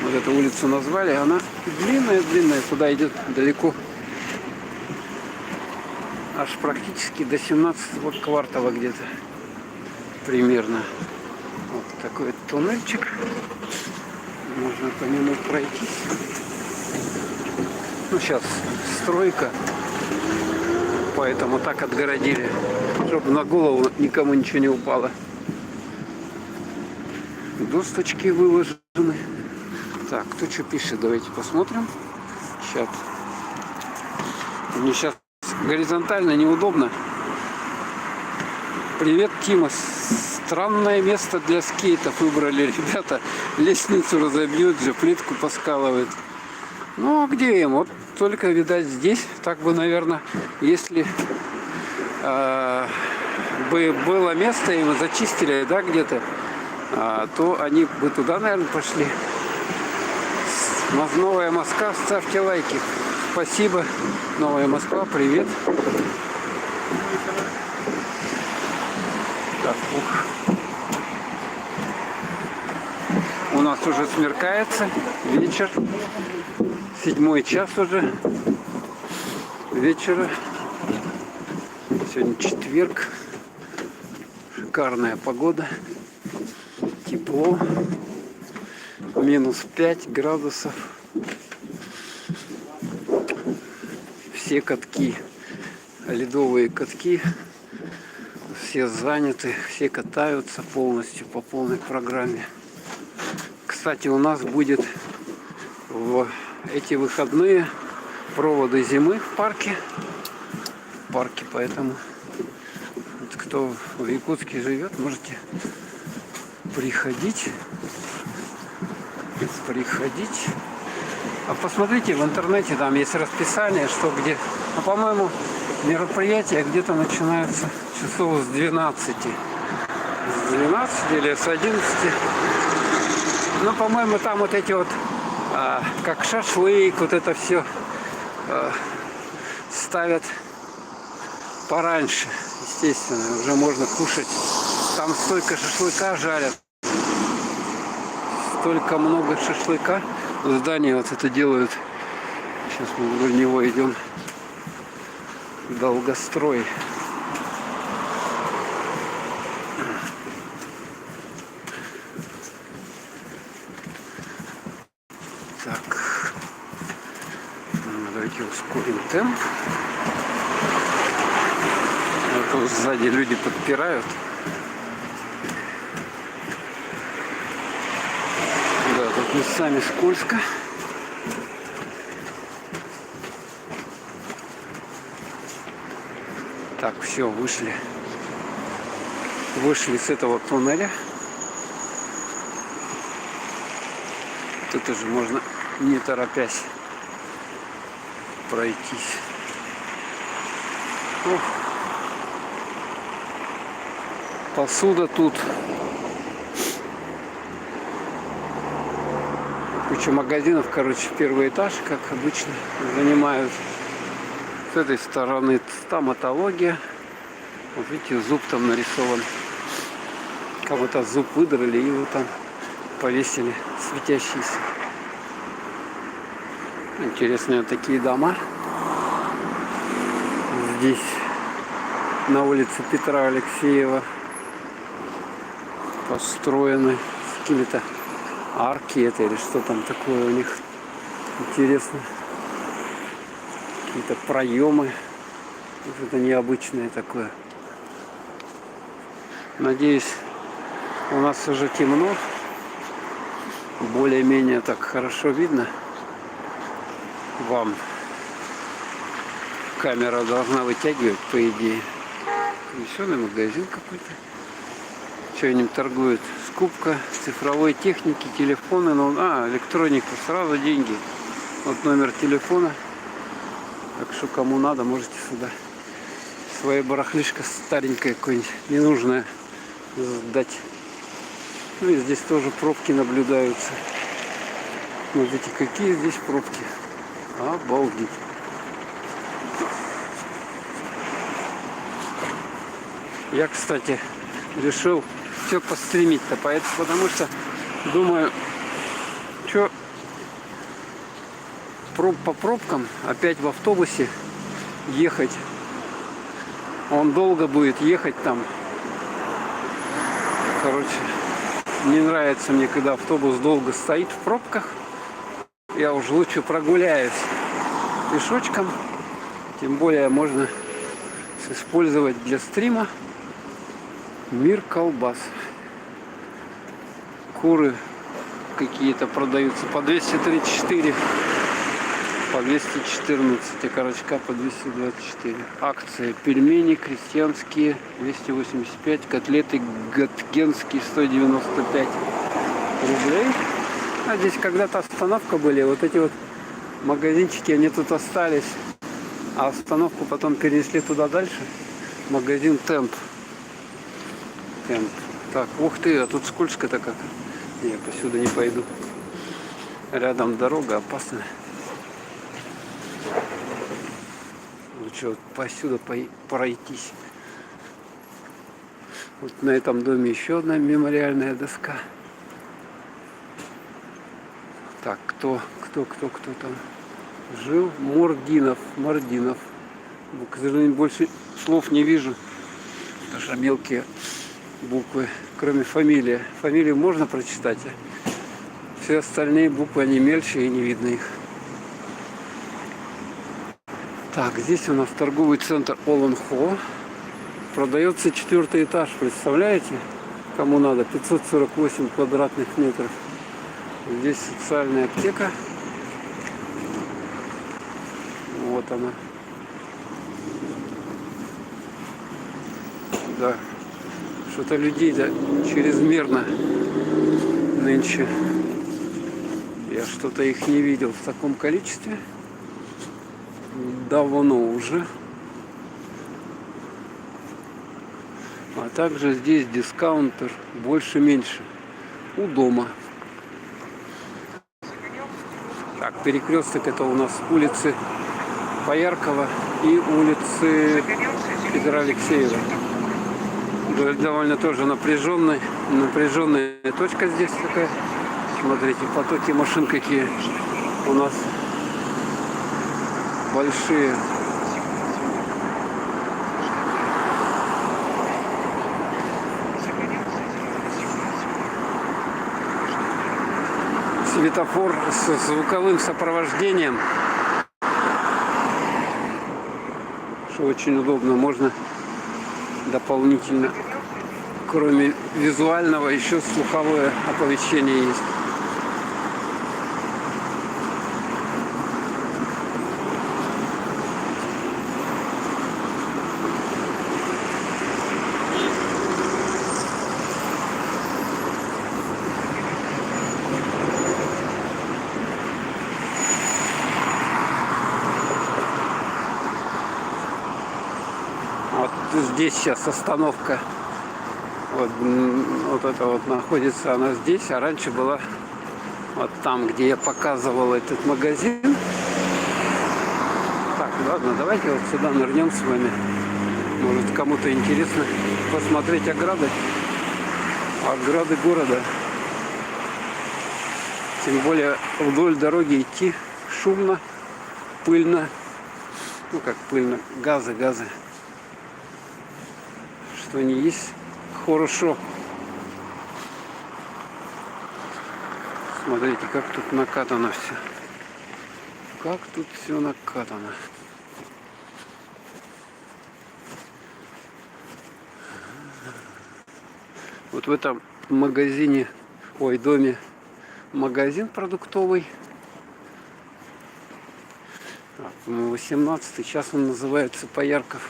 Вот эту улицу назвали. Она длинная. Туда идет далеко. Аж практически до 17-го квартала где-то. Примерно. Вот такой туннельчик. Можно по нему пройтись. Ну, сейчас стройка. Поэтому так отгородили. Чтобы на голову никому ничего не упало. Досточки выложены. Так, кто что пишет? Давайте посмотрим. Чат. Мне сейчас горизонтально неудобно. Привет, Тима. Странное место для скейтов выбрали ребята. Лестницу разобьют же, плитку поскалывают. Ну, а где им? Вот только, видать, здесь. Так бы, наверное, если бы было место, им зачистили, да, где-то, то они бы туда, наверное, пошли. Новая Москва, ставьте лайки. Спасибо. Новая Москва, привет. Так, у нас уже смеркается, вечер, 7 час уже вечера. Сегодня четверг, шикарная погода, тепло, минус 5 градусов. Все катки, ледовые катки, все заняты, все катаются полностью по полной программе. Кстати, у нас будет в эти выходные проводы зимы в парке. Поэтому кто в Якутске живет, можете приходить. А посмотрите в интернете, там есть расписание, что где. Ну, по-моему, мероприятия где-то начинаются часов с 12. С 12 или с 11. Ну, по-моему, там вот эти вот, как шашлык, вот это все ставят пораньше. Естественно, уже можно кушать. Там столько шашлыка жарят. Столько много шашлыка. Здание вот это делают. Сейчас мы вдоль него идем. Долгострой. Давайте ускорим темп. А то сзади люди подпирают. Да, тут местами скользко. Так, все, вышли. Вышли с этого туннеля. Тут уже можно, не торопясь, пройтись. Ох. Посуда тут. Куча магазинов, короче, первый этаж, как обычно, занимают. С этой стороны стоматология. Вот видите, зуб там нарисован. Кого-то зуб выдрали и его там повесили, светящийся. Интересные такие дома. Здесь на улице Петра Алексеева построены какими-то арки это или что там такое у них. Интересно. Какие-то проемы. Это необычное такое. Надеюсь, у нас уже темно. Более-менее так хорошо видно. Вам камера должна вытягивать, по идее. Веселый магазин какой-то. Что они торгуют? Скупка цифровой техники, телефоны, электроника, сразу деньги. Вот номер телефона. Так что кому надо, можете сюда свое барахлишко старенькое какое-нибудь, ненужное, сдать. Ну и здесь тоже пробки наблюдаются. Смотрите, какие здесь пробки. Обалдеть. Я, кстати, решил все постримить-то, потому что думаю, что по пробкам опять в автобусе ехать. Он долго будет ехать там. Короче, не нравится мне, когда автобус долго стоит в пробках. Я уже лучше прогуляюсь пешочком. Тем более можно использовать для стрима Мир колбас. Куры какие-то продаются по 234, по 214, а корочка по 224. Акция пельмени крестьянские 285, котлеты гатгенские 195 рублей. А здесь когда-то остановка были, вот эти вот магазинчики, они тут остались, а остановку потом перенесли туда дальше. Магазин Темп. Так, ух ты, а тут скользко-то как. Я посюда не пойду. Рядом дорога опасная. Лучше вот посюда пройтись. Вот на этом доме еще одна мемориальная доска. Так, кто там жил? Мординов. К сожалению, больше слов не вижу. Потому что мелкие буквы, кроме фамилии. Фамилию можно прочитать, а все остальные буквы, они мельче и не видно их. Так, здесь у нас торговый центр Олонхо. Продается 4-й этаж, представляете? Кому надо, 548 квадратных метров. Здесь социальная аптека. Вот она. Да. Что-то людей-то чрезмерно нынче. Я что-то их не видел в таком количестве. Давно уже. А также здесь дискаунтер больше-меньше. У дома. Так, перекресток это у нас улицы Пояркова и улицы Петра Алексеева. Довольно тоже напряженная точка здесь такая. Смотрите, потоки машин какие у нас большие. Светофор с звуковым сопровождением. что очень удобно. Можно дополнительно, кроме визуального, еще слуховое оповещение есть. Вот здесь сейчас остановка. Вот это вот находится она здесь, а раньше была вот там, где я показывал этот магазин. Так, ладно, давайте вот сюда нырнем с вами. Может, кому-то интересно посмотреть ограды города. Тем более вдоль дороги идти шумно, пыльно. Ну как пыльно, газы. Что не есть хорошо. Смотрите, как тут накатано все. Как тут все накатано. Вот в этом магазине, доме, магазин продуктовый. 18-й. Сейчас он называется Поярков.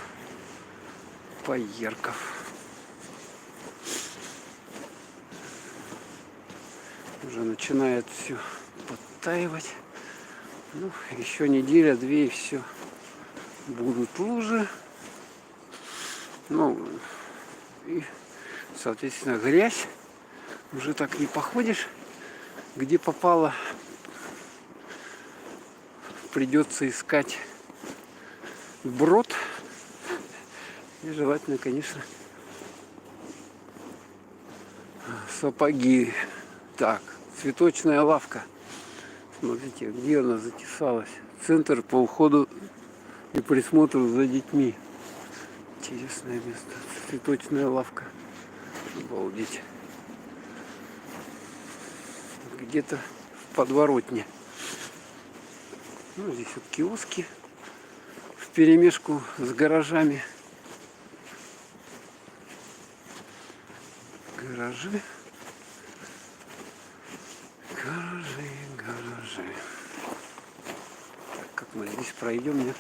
Уже начинает все подтаивать. Ну, еще неделя-две и все. Будут лужи. Ну, и, соответственно, грязь. Уже так не походишь, где попало. Придется искать брод. И желательно, конечно, сапоги. Так, цветочная лавка. Смотрите, где она затесалась. Центр по уходу и присмотру за детьми. Интересное место. Цветочная лавка. Обалдеть. Где-то в подворотне. Ну, здесь вот киоски вперемешку с гаражами. Гаражи. Так, как мы здесь пройдем? Нет?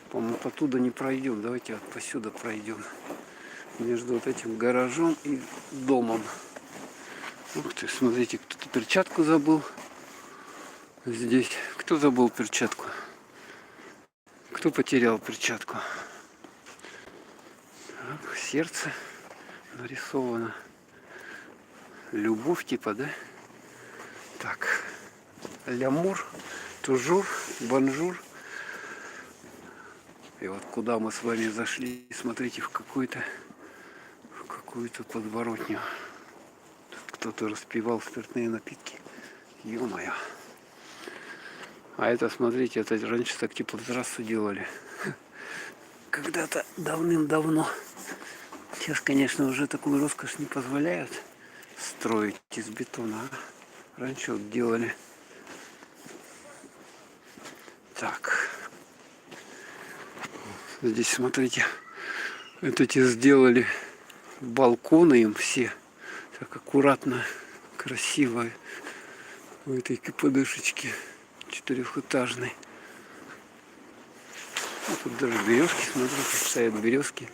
По-моему, оттуда не пройдем. Давайте вот посюда пройдем. Между вот этим гаражом и домом. Ух ты, смотрите, кто-то перчатку забыл. Здесь. Кто забыл перчатку? Кто потерял перчатку? Так, сердце нарисовано. Любовь типа, да? Так. Лямур, тужур, бонжур. И вот куда мы с вами зашли, смотрите, в какую-то подворотню. Тут кто-то распивал спиртные напитки. Ё-моё. А это, смотрите, это раньше так типа трассу делали. Когда-то давным-давно. Сейчас, конечно, уже такую роскошь не позволяют строить из бетона. Раньше вот делали. Так. Здесь, смотрите, вот эти сделали балконы им все. Так аккуратно, красиво. У этой КПДшечки четырехэтажной. Вот тут даже березки, смотрите, стоят березки.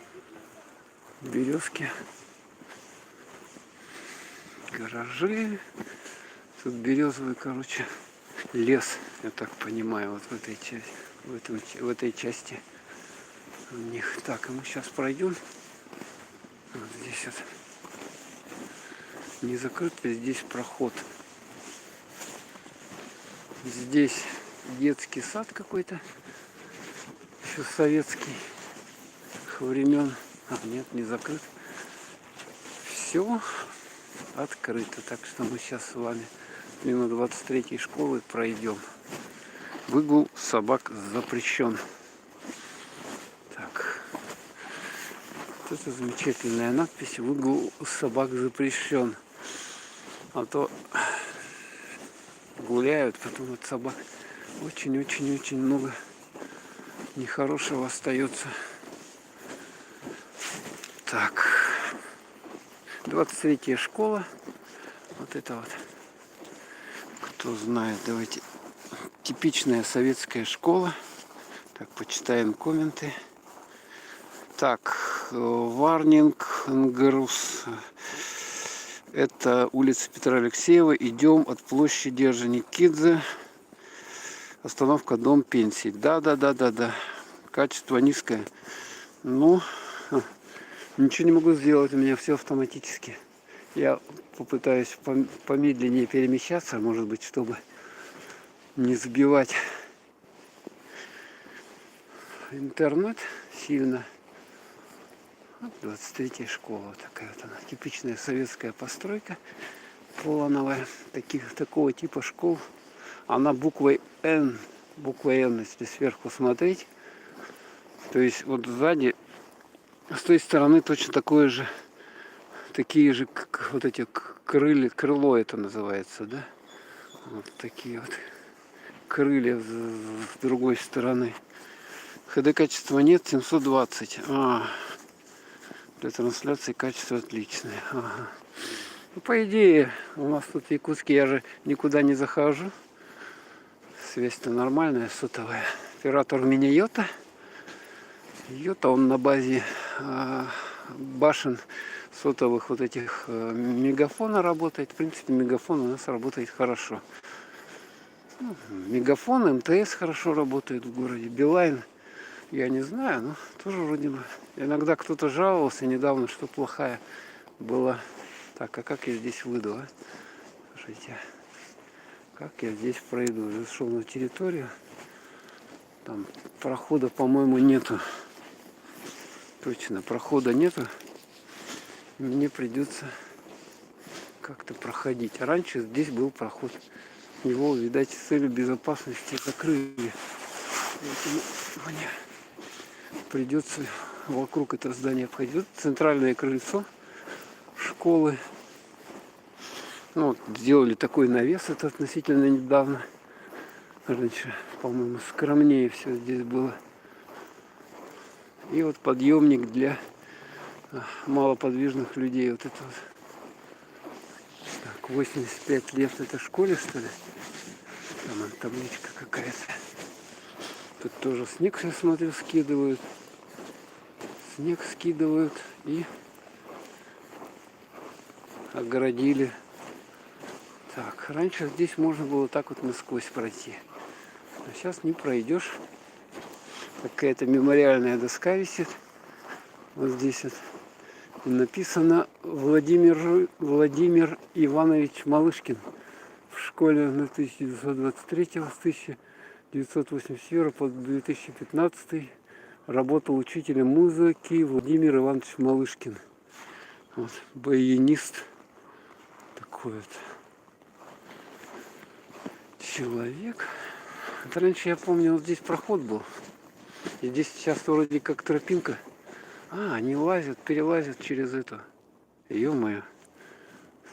Гаражи. Тут березовый, короче, лес, я так понимаю, вот в этой части у них. Так, а мы сейчас пройдем. Вот здесь вот не закрыт, здесь проход. Здесь детский сад какой-то, еще советский времен. А, нет, не закрыт. Все открыто. Так что мы сейчас с вами мимо 23-й школы пройдем. Выгул собак запрещен. Так. Вот это замечательная надпись. Выгул собак запрещен. А то гуляют, потом от собак очень-очень-очень много нехорошего остается Так. 23-я школа. Вот это вот. Кто знает, давайте. Типичная советская школа. Так, почитаем комменты. Так, Варнинг, Нгрус. Это улица Петра Алексеева. Идем от площади Орджоникидзе. Остановка Дом пенсий. Да. Качество низкое. Ну, ничего не могу сделать. У меня все автоматически. Я попытаюсь помедленнее перемещаться, может быть, чтобы не сбивать интернет сильно. 23-я школа. Вот такая вот она. Типичная советская постройка плановая. Такого типа школ. Она буквой Н. Буквой Н, если сверху смотреть. То есть вот сзади, с той стороны точно такое же. Такие же, вот эти крыло это называется, да? Вот такие вот крылья с другой стороны. ХД качества нет, 720. Для трансляции качество отличное. Ага. Ну, по идее, у нас тут в Якутске я же никуда не захожу. Связь-то нормальная, сотовая. Оператор у меня Йота. Йота, он на базе башен сотовых вот этих мегафона работает. В принципе, мегафон у нас работает хорошо. Мегафон, МТС хорошо работает в городе. Билайн, я не знаю, но тоже вроде бы. Иногда кто-то жаловался недавно, что плохая была. Так, а как я здесь выйду, а? Слушайте, как я здесь пройду? Зашел на территорию. Там прохода, по-моему, нету. Точно, прохода нету. Мне придется как-то проходить. А раньше здесь был проход. Его, видать, с целью безопасности закрыли. Поэтому мне придется вокруг этого здания обходить. Вот центральное крыльцо школы. Ну, вот, сделали такой навес, это относительно недавно. Раньше, по-моему, скромнее все здесь было. И вот подъемник для малоподвижных людей. Вот это вот. Так, 85 лет это школе, что ли? Там табличка какая-то. Тут тоже снег, я смотрю, скидывают. Снег скидывают и огородили. Так, раньше здесь можно было так вот насквозь пройти. А сейчас не пройдешь. Какая-то мемориальная доска висит. Вот здесь вот. И написано Владимир Иванович Малышкин. В школе на 1923 с 1981 по 2015 работал учителем музыки Владимир Иванович Малышкин. Вот, баянист такой вот человек. Это раньше, я помню, вот здесь проход был. И здесь сейчас вроде как тропинка. Они лазят, перелазят через это. Ё-моё.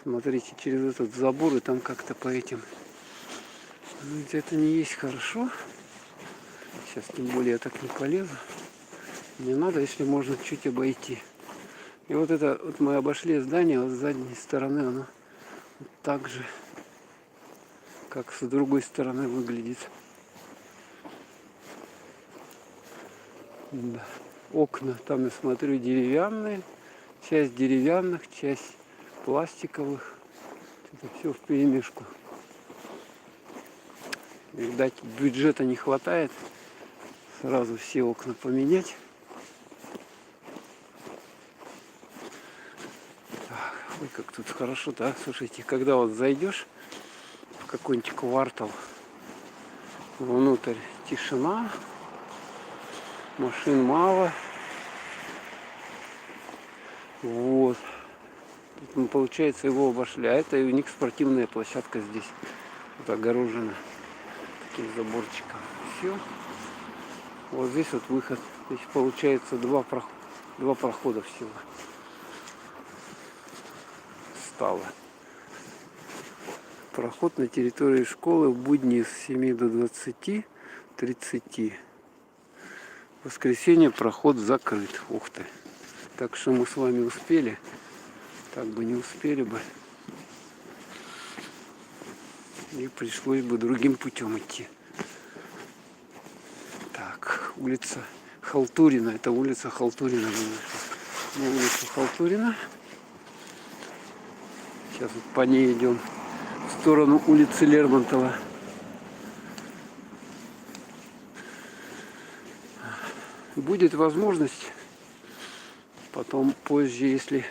Смотрите, через этот забор и там как-то по этим. Ну, это не есть хорошо. Сейчас тем более я так не полезу. Не надо, если можно чуть обойти. И вот это вот мы обошли здание, вот с задней стороны оно вот так же, как с другой стороны выглядит. Да. Окна там, я смотрю, деревянные. Часть деревянных, часть пластиковых. Это все вперемешку. Видать, бюджета не хватает. Сразу все окна поменять. Так, ой, как тут хорошо-то, а? Слушайте, когда вот зайдешь в какой-нибудь квартал, внутрь тишина, машин мало. Вот. Тут, получается, его обошли. А это у них спортивная площадка здесь. Вот огорожена таким заборчиком. Все. Вот здесь вот выход. То есть получается два прохода всего. Стало. Проход на территории школы в будни с 7 до 20-30. В воскресенье проход закрыт. Ух ты. Так что мы с вами успели. Так бы не успели бы. И пришлось бы другим путем идти. Так, улица Халтурина. Это улица Халтурина. На улицу Халтурина. Сейчас вот по ней идем в сторону улицы Лермонтова. Будет возможность потом позже, если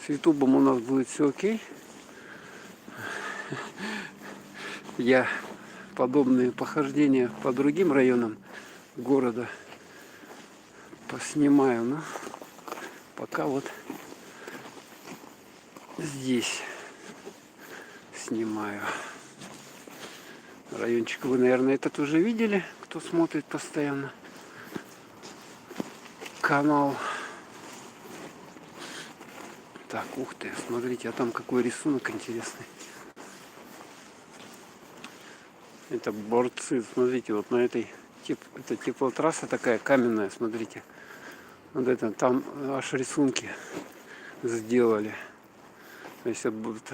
с ютубом у нас будет все окей, я подобные похождения по другим районам города поснимаю. Но пока вот здесь снимаю. Райончик вы, наверное, этот уже видели, кто смотрит постоянно канал. Так, ух ты, смотрите, а там какой рисунок интересный. Это борцы, смотрите, вот на этой, это теплотрасса такая каменная, смотрите. Вот это, там аж рисунки сделали. То есть это будут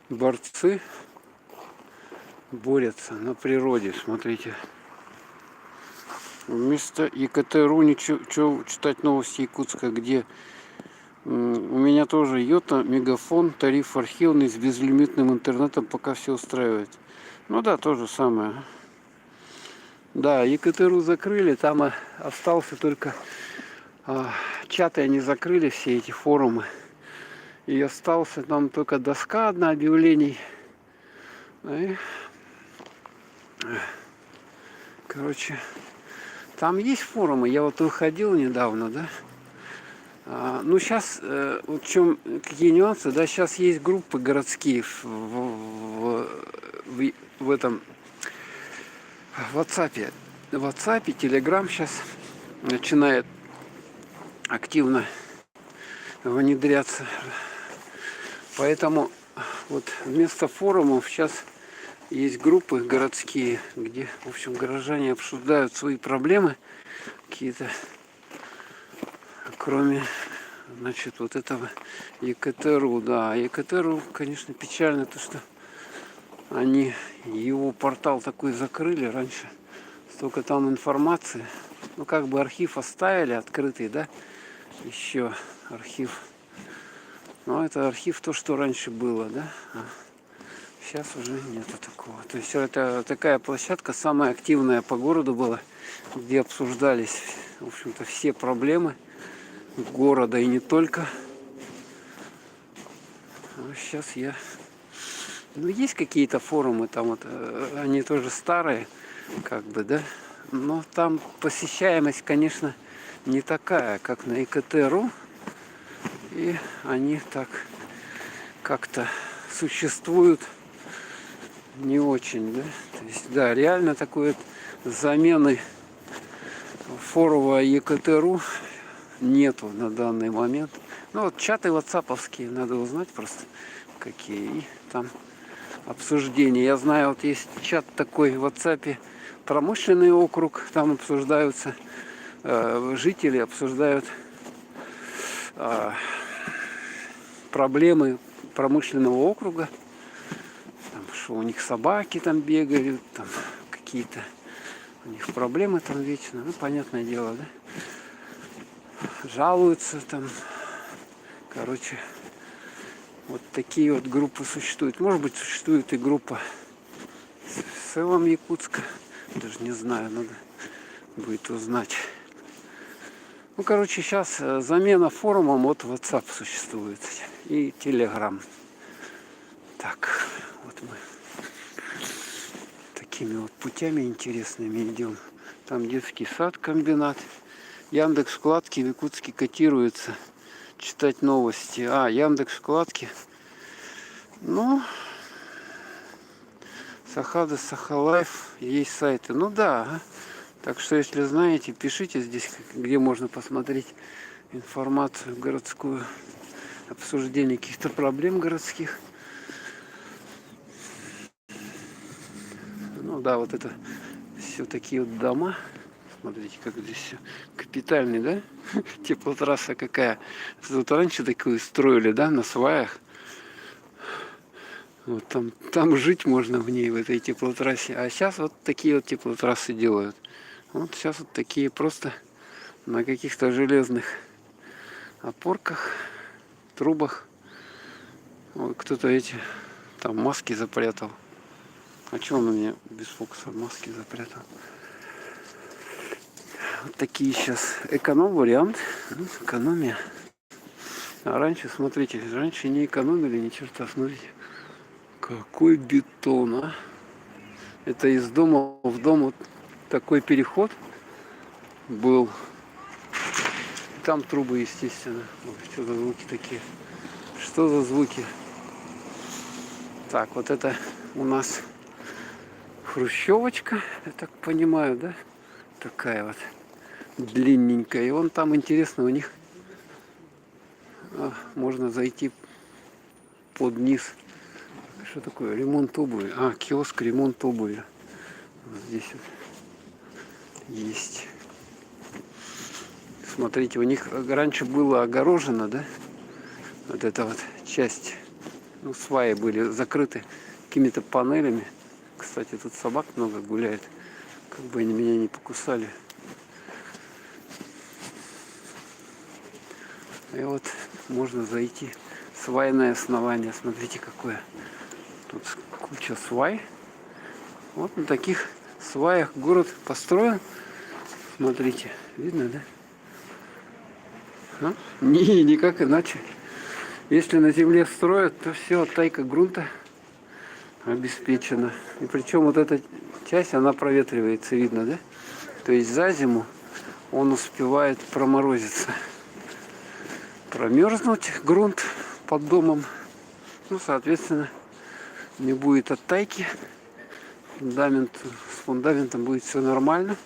борцы борются на природе, смотрите. Вместо ЕКТ.ру ничего читать новости Якутска, где у меня тоже Йота, Мегафон, тариф архивный с безлимитным интернетом пока все устраивает. Ну да, то же самое. Да, ЕКТ.ру закрыли, там остался только чаты, они закрыли все эти форумы. И остался там только доска одна объявлений. И, короче, там есть форумы, я вот выходил недавно, да. Ну, сейчас, вот в чем, какие нюансы, да, сейчас есть группы городские в этом, в WhatsApp. В WhatsApp, Telegram сейчас начинает активно внедряться. Поэтому вот вместо форумов сейчас есть группы городские, где, в общем, горожане обсуждают свои проблемы какие-то. Кроме, значит, вот этого ЕКТ.ру, да, ЕКТ.ру, конечно, печально, то что они его портал такой закрыли раньше, столько там информации, ну как бы архив оставили открытый, да, еще архив, но это архив то, что раньше было, да, сейчас уже нету такого. То есть это такая площадка самая активная по городу была, где обсуждались, в общем-то, все проблемы города и не только. А сейчас я... Ну, есть какие-то форумы, там вот, они тоже старые, как бы, да, но там посещаемость, конечно, не такая, как на ЕКТ.ру, и они так как-то существуют не очень, да, то есть, да, реально такой вот замены форума ЕКТ.ру нету на данный момент. Ну вот чаты ватсаповские, надо узнать просто какие. И там обсуждения. Я знаю, вот есть чат такой в WhatsApp, промышленный округ, там обсуждаются, жители обсуждают проблемы промышленного округа. Там, что у них собаки там бегают, там какие-то у них проблемы там вечно. Ну, понятное дело, да? Жалуются там, короче, вот такие вот группы существуют. Может быть, существует и группа в целом Якутска, даже не знаю, надо будет узнать. Ну, короче, сейчас замена форумом от WhatsApp существует и Telegram. Так, вот мы такими вот путями интересными идем. Там детский сад, комбинат. Яндекс вкладки в Якутске котируются. Читать новости. Яндекс вкладки. Ну, Сахада, Сахалайф, есть сайты. Ну да. Так что, если знаете, пишите здесь, где можно посмотреть информацию городскую, обсуждение каких-то проблем городских. Ну да, вот это все такие вот дома Смотрите, как здесь все капитальный, да? Теплотрасса какая. Вот раньше такую строили, да, на сваях. Вот там жить можно в ней, в этой теплотрассе. А сейчас вот такие вот теплотрассы делают. Вот сейчас вот такие просто на каких-то железных опорках, трубах. Вот кто-то эти там маски запрятал. А что он у меня без фокуса маски запрятал? Вот такие сейчас эконом-вариант. Ну, экономия. А раньше, смотрите, раньше не экономили ни черта. Смотрите, какой бетон, а. Это из дома в дом вот такой переход был. Там трубы, естественно. Ой, что за звуки такие? Что за звуки? Так, вот это у нас хрущевочка, я так понимаю, да? Такая вот длинненькая. И вон там интересно, у них можно зайти под низ. Что такое? Ремонт обуви. А, киоск ремонт обуви. Вот здесь вот есть. Смотрите, у них раньше было огорожено, да? Вот эта вот часть. Ну, сваи были закрыты какими-то панелями. Кстати, тут собак много гуляет. Как бы они меня не покусали. И вот можно зайти. Свайное основание. Смотрите, какое. Тут куча свай. Вот на таких сваях город построен. Смотрите. Видно, да? А? Никак иначе. Если на земле строят, то все, оттайка грунта обеспечена. И причем вот эта часть, она проветривается, видно, да? То есть за зиму он успевает проморозиться. Промерзнуть грунт под домом. Ну, соответственно, не будет оттайки. С фундаментом будет все нормально.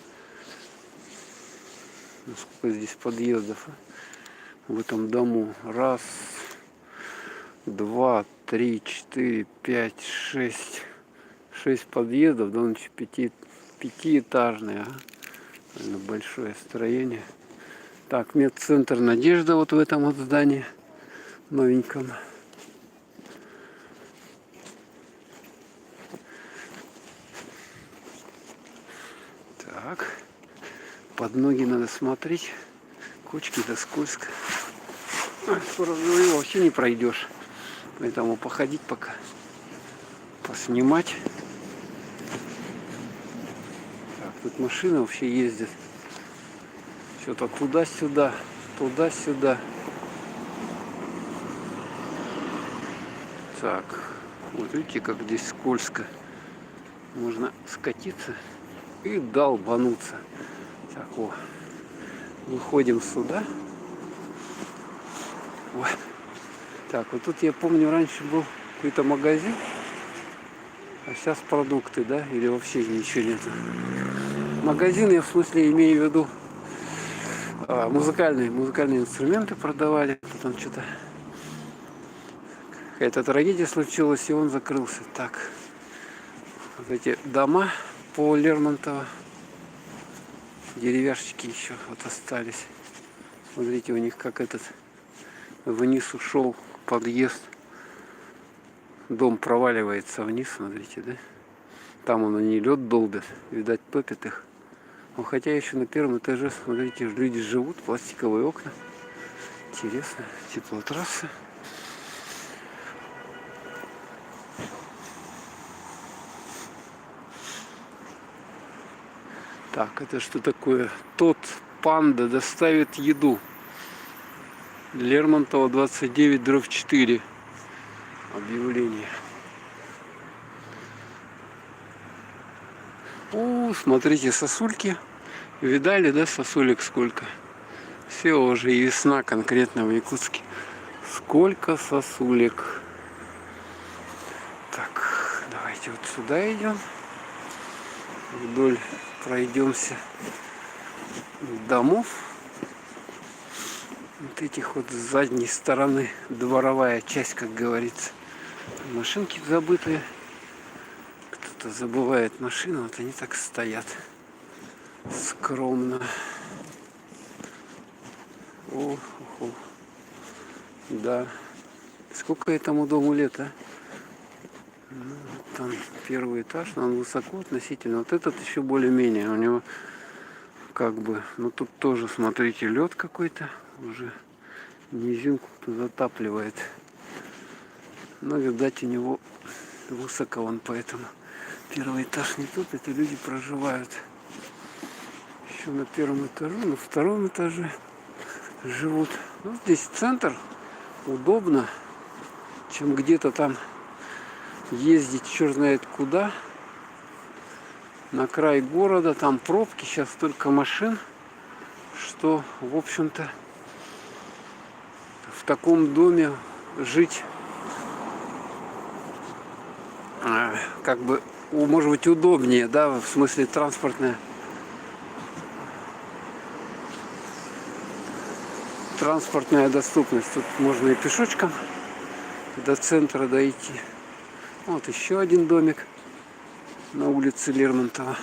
Ну, сколько здесь подъездов в этом дому? Раз, два, три, четыре, пять, шесть. 6 подъездов, да, значит, пятиэтажные. Ага. Большое строение. Так, медцентр Надежда вот в этом вот здании новеньком. Так, под ноги надо смотреть. Кочки, да скользко. Скоро вообще не пройдешь. Поэтому походить пока. Поснимать. Так, тут машины вообще ездят. Что-то туда-сюда, туда-сюда. Так, вот видите, как здесь скользко. Можно скатиться и долбануться. Так, вот. Выходим сюда. Вот. Так, вот тут я помню, раньше был какой-то магазин. А сейчас продукты, да? Или вообще ничего нету. Магазин, я в смысле имею в виду музыкальные инструменты продавали. Потом что-то какая-то трагедия случилась, и он закрылся. Так, вот эти дома по Лермонтово, деревяшечки еще вот остались. Смотрите, у них как этот вниз ушел подъезд. Дом проваливается вниз, смотрите, да? Там он они лед долбят, видать, топит их. Ну, хотя еще на первом этаже, смотрите, люди живут, пластиковые окна. Интересно, теплотрасса. Так, это что такое? Тот панда доставит еду. Лермонтова 29/4. Объявление. О, смотрите, сосульки. Видали, да, сосулек сколько? Все уже и весна конкретно в Якутске. Сколько сосулек. Так, давайте вот сюда идем. Вдоль пройдемся домов. Вот этих вот с задней стороны, дворовая часть, как говорится. Машинки забытые. Кто-то забывает машину, вот они так стоят. скромно. О, о, да. Сколько этому дому лет, а? Ну, вот там первый этаж, но он высоко относительно. Вот этот еще более-менее. У него как бы, ну тут тоже, смотрите, лед какой-то уже низинку затапливает. Но, видать, у него высоко он, поэтому первый этаж не тут, это люди проживают. Еще на первом этаже, на втором этаже живут. Ну, здесь центр, удобно, чем где-то там ездить черт знает куда. На край города, там пробки, сейчас столько машин, что, в общем-то, в таком доме жить как бы, может быть, удобнее, да, в смысле транспортная доступность. Тут можно и пешочком до центра дойти. Вот еще один домик на улице Лермонтова.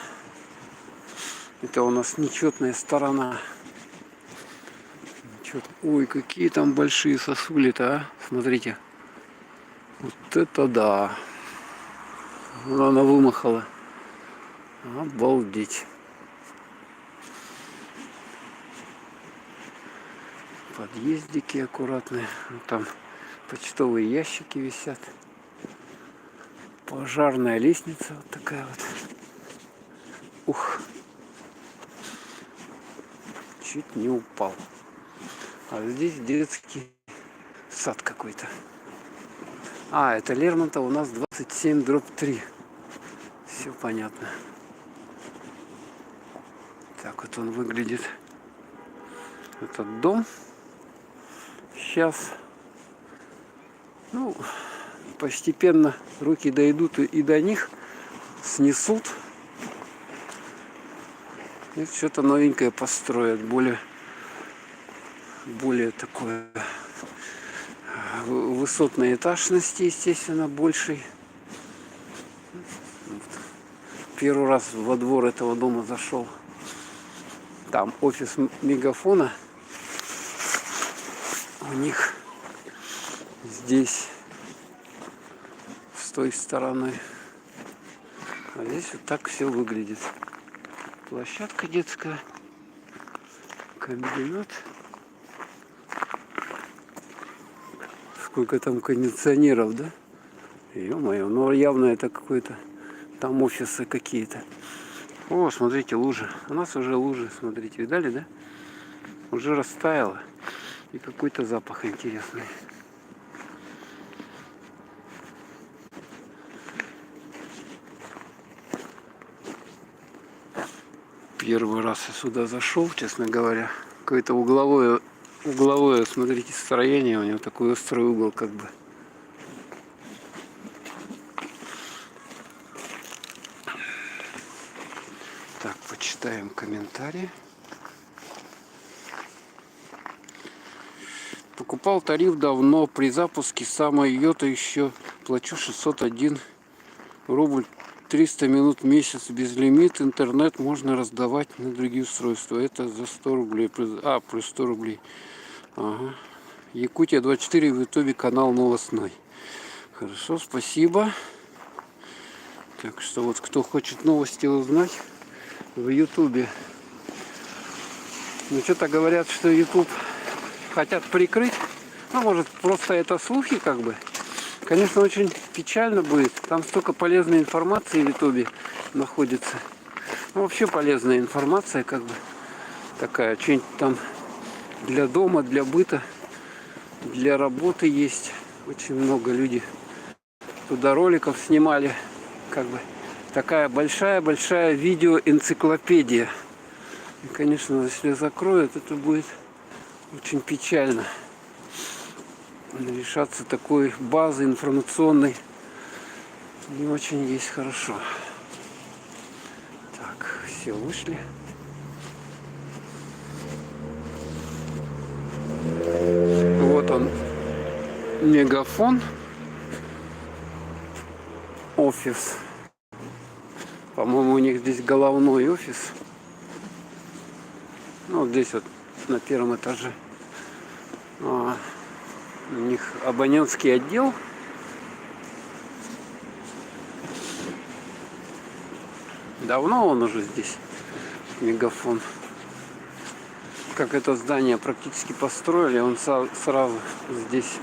Это у нас нечетная сторона. Ой, какие там большие сосули-то, а? Смотрите. Вот это да. Она вымахала. Обалдеть. Подъездики аккуратные. Там почтовые ящики висят. Пожарная лестница вот такая вот. Ух. Чуть не упал. А здесь детский сад какой-то. А, это Лермонтов у нас 27/3. Все понятно. Так вот он выглядит. Этот дом. Сейчас, ну, постепенно руки дойдут и до них, снесут. И что-то новенькое построят, более такое высотной этажности, естественно, большей. Первый раз во двор этого дома зашел. Там офис Мегафона. У них здесь с той стороны. А здесь вот так все выглядит. Площадка детская. Комбинат. Сколько там кондиционеров, да? Ё-моё, ну явно это какой-то там офисы какие-то. О, смотрите, лужа. У нас уже лужи, смотрите, видали, да? Уже растаяло. И какой-то запах интересный. Первый раз я сюда зашел, честно говоря. Какое-то угловое, смотрите, строение. У него такой острый угол, как бы. Так, почитаем комментарии. Покупал тариф давно, при запуске самой йота еще плачу 601 рубль, 300 минут в месяц, безлимит, интернет можно раздавать на другие устройства. Это за 100 рублей, плюс 100 рублей. Ага. Якутия 24, в ютубе канал новостной. Хорошо, спасибо. Так что вот кто хочет новости узнать в ютубе. Ну что-то говорят, что ютуб хотят прикрыть. Ну, может, просто это слухи, как бы. Конечно, очень печально будет. Там столько полезной информации в ютубе находится. Ну, вообще полезная информация, как бы. Такая, что-нибудь там для дома, для быта, для работы есть. Очень много людей туда роликов снимали. Как бы такая большая видеоэнциклопедия. И, конечно, если закроют, это будет очень печально. Лишаться такой базы информационной не очень есть хорошо. Так, все вышли. Вот он, Мегафон, офис. По-моему, у них здесь головной офис. Ну, вот здесь вот на первом этаже у них абонентский отдел. Давно он уже здесь, Мегафон. Как это здание практически построили, он сразу здесь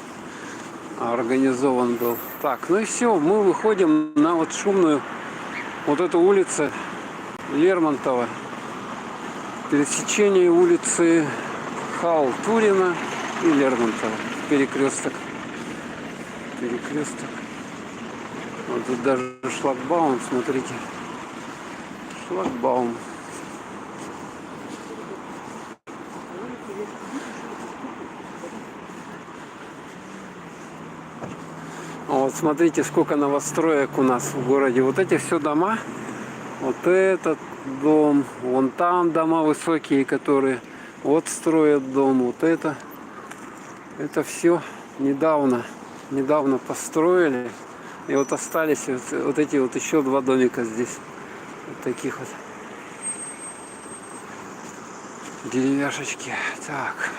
организован был. Так, ну и все, мы выходим на вот шумную вот эту улицу Лермонтова. Пересечение улицы Халтурина и Лермонтова. Перекресток. Перекресток. Вот тут даже шлагбаум, смотрите. Шлагбаум. Вот смотрите, сколько новостроек у нас в городе. Вот эти все дома. Вот этот дом. Вон там дома высокие, которые вот строят дом. Вот это. Это все недавно построили. И вот остались вот эти вот еще два домика здесь. Вот таких вот. Деревяшечки. Так.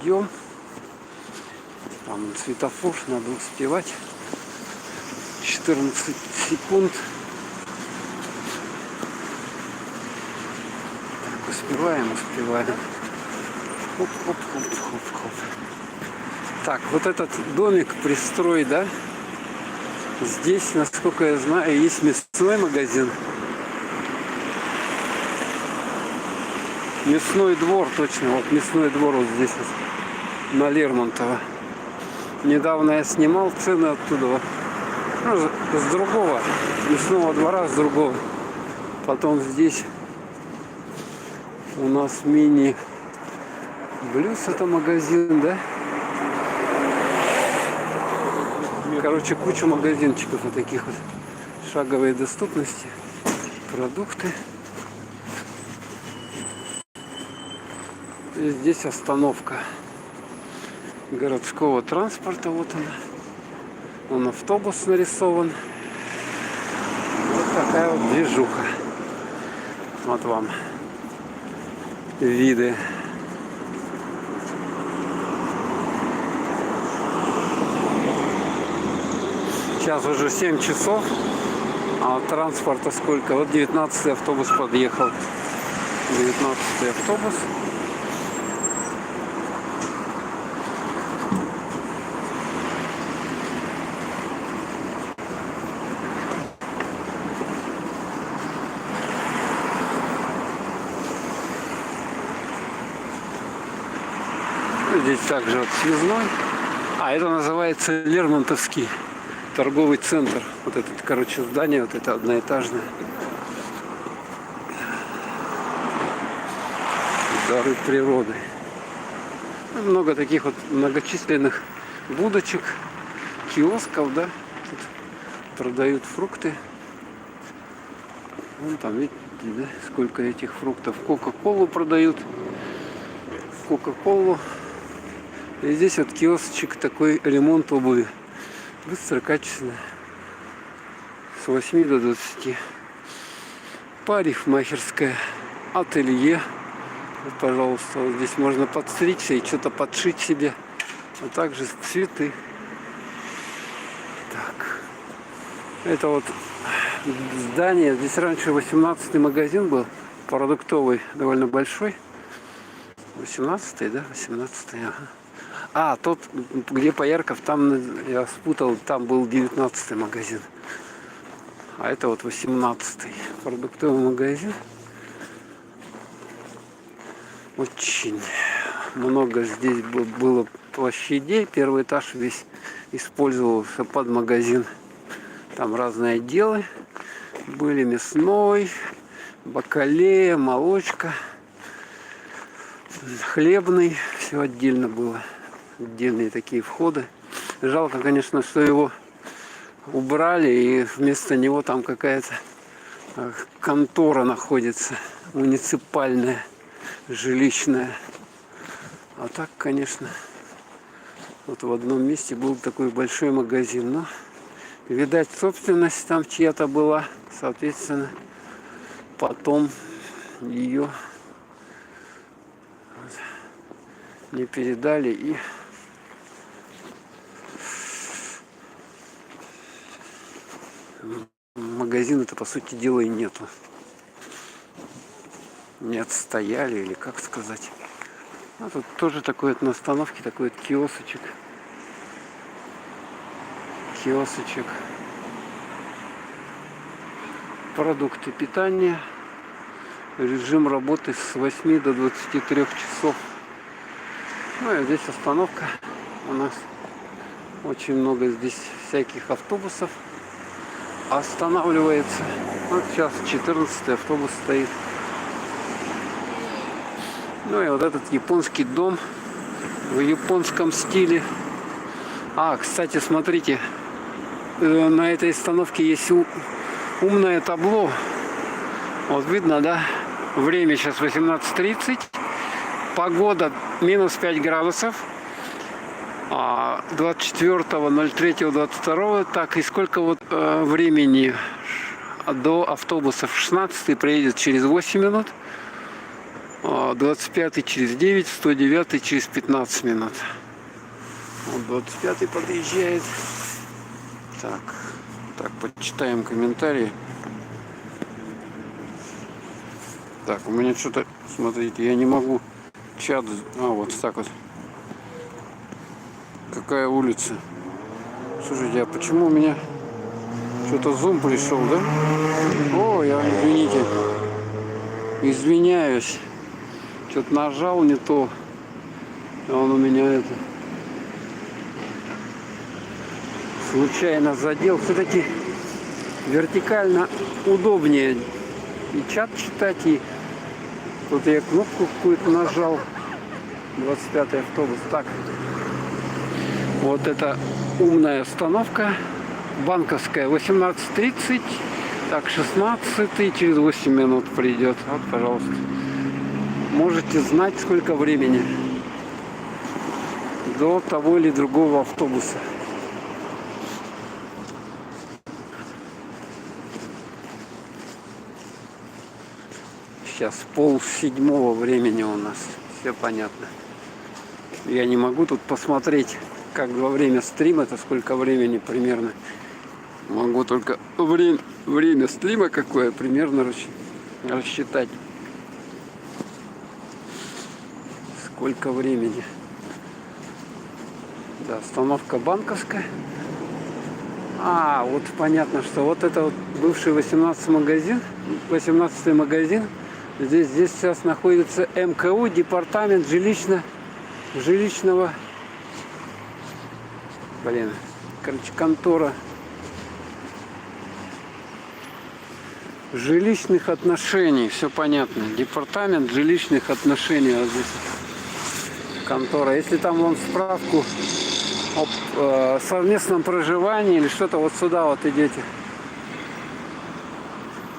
Идем. Там светофор, надо успевать. 14 секунд. Так, успеваем. Хоп. Так, вот этот домик пристрой, да? Здесь, насколько я знаю, есть мясной магазин. Мясной двор, точно. Вот мясной двор вот здесь вот, на Лермонтова. Недавно я снимал цены оттуда. Ну, с другого мясного двора, с другого. Потом здесь у нас мини Блюз, это магазин, да? Короче, куча магазинчиков вот таких вот. Шаговой доступности. Продукты. И здесь остановка городского транспорта. Вот она. Вон автобус нарисован. Вот такая вот движуха. Вот вам виды. Сейчас уже 7 часов. А транспорта сколько? Вот 19-й автобус подъехал. 19-й автобус. Здесь также вот связной. А это называется Лермонтовский торговый центр. Вот это, короче, здание, вот это одноэтажное. Дары природы. Много таких вот многочисленных будочек, киосков, да. Тут продают фрукты. Вон там, видите, да, сколько этих фруктов. Кока-колу продают. Кока-колу. И здесь вот киосочек, такой ремонт обуви. Быстро, качественно. С 8 до 20. Парикмахерская. Ателье. Вот, пожалуйста, вот здесь можно подстричься и что-то подшить себе. А также цветы. Так. Это вот здание. Здесь раньше 18-й магазин был. Продуктовый, довольно большой. 18-й, да? 18-й, ага. А, тот, где Поярков, там я спутал, там был 19-й магазин. А это вот 18-й продуктовый магазин. Очень много здесь было площадей. Первый этаж весь использовался под магазин. Там разные отделы были: мясной, бакалея, молочка, хлебный. Все отдельно было. Отдельные такие входы. Жалко, конечно, что его убрали, и вместо него там какая-то контора находится, муниципальная, жилищная. А так, конечно, вот в одном месте был такой большой магазин. Но, видать, собственность там чья-то была, соответственно, потом ее не передали, и магазина-то по сути дела и нету. Не отстояли, или как сказать. А тут тоже такой вот на остановке такой вот киосочек. Продукты питания. Режим работы с 8 до 23 часов. Ну и здесь остановка. У нас очень много здесь всяких автобусов останавливается. Вот сейчас 14-й автобус стоит. Ну и вот этот японский дом в японском стиле. А, кстати, смотрите, на этой остановке есть умное табло. Вот видно, да? Время сейчас 18:30. Погода минус 5 градусов. 24.03.22. Так, и сколько вот времени до автобуса? 16-й приедет через 8 минут. 25-й через 9, 109-й через 15 минут. Вот 25-й подъезжает. Так, почитаем комментарии. Так, у меня что-то, смотрите, я не могу чат. Вот так вот. Какая улица? Слушайте, а почему у меня что-то зум пришел, да? О, я, извините. Извиняюсь. Что-то нажал не то. Он у меня это случайно задел. Все-таки вертикально удобнее и чат читать, и тут я кнопку какую-то нажал. 25-й автобус. Так, вот это умная остановка. Банковская 18:30. Так, 16-й через 8 минут придет. Вот, пожалуйста. Можете знать, сколько времени до того или другого автобуса. Сейчас 6:30 времени у нас. Все понятно. Я не могу тут посмотреть, как во время стрима, это сколько времени примерно. Могу только время стрима какое примерно рассчитать. Сколько времени. Да, остановка банковская. Вот понятно, что вот это вот бывший 18-й магазин. Здесь сейчас находится МКУ, департамент жилищного, контора жилищных отношений. Все понятно. Департамент жилищных отношений. Вот здесь контора. Если там вон справку о совместном проживании или что-то, вот сюда вот идете.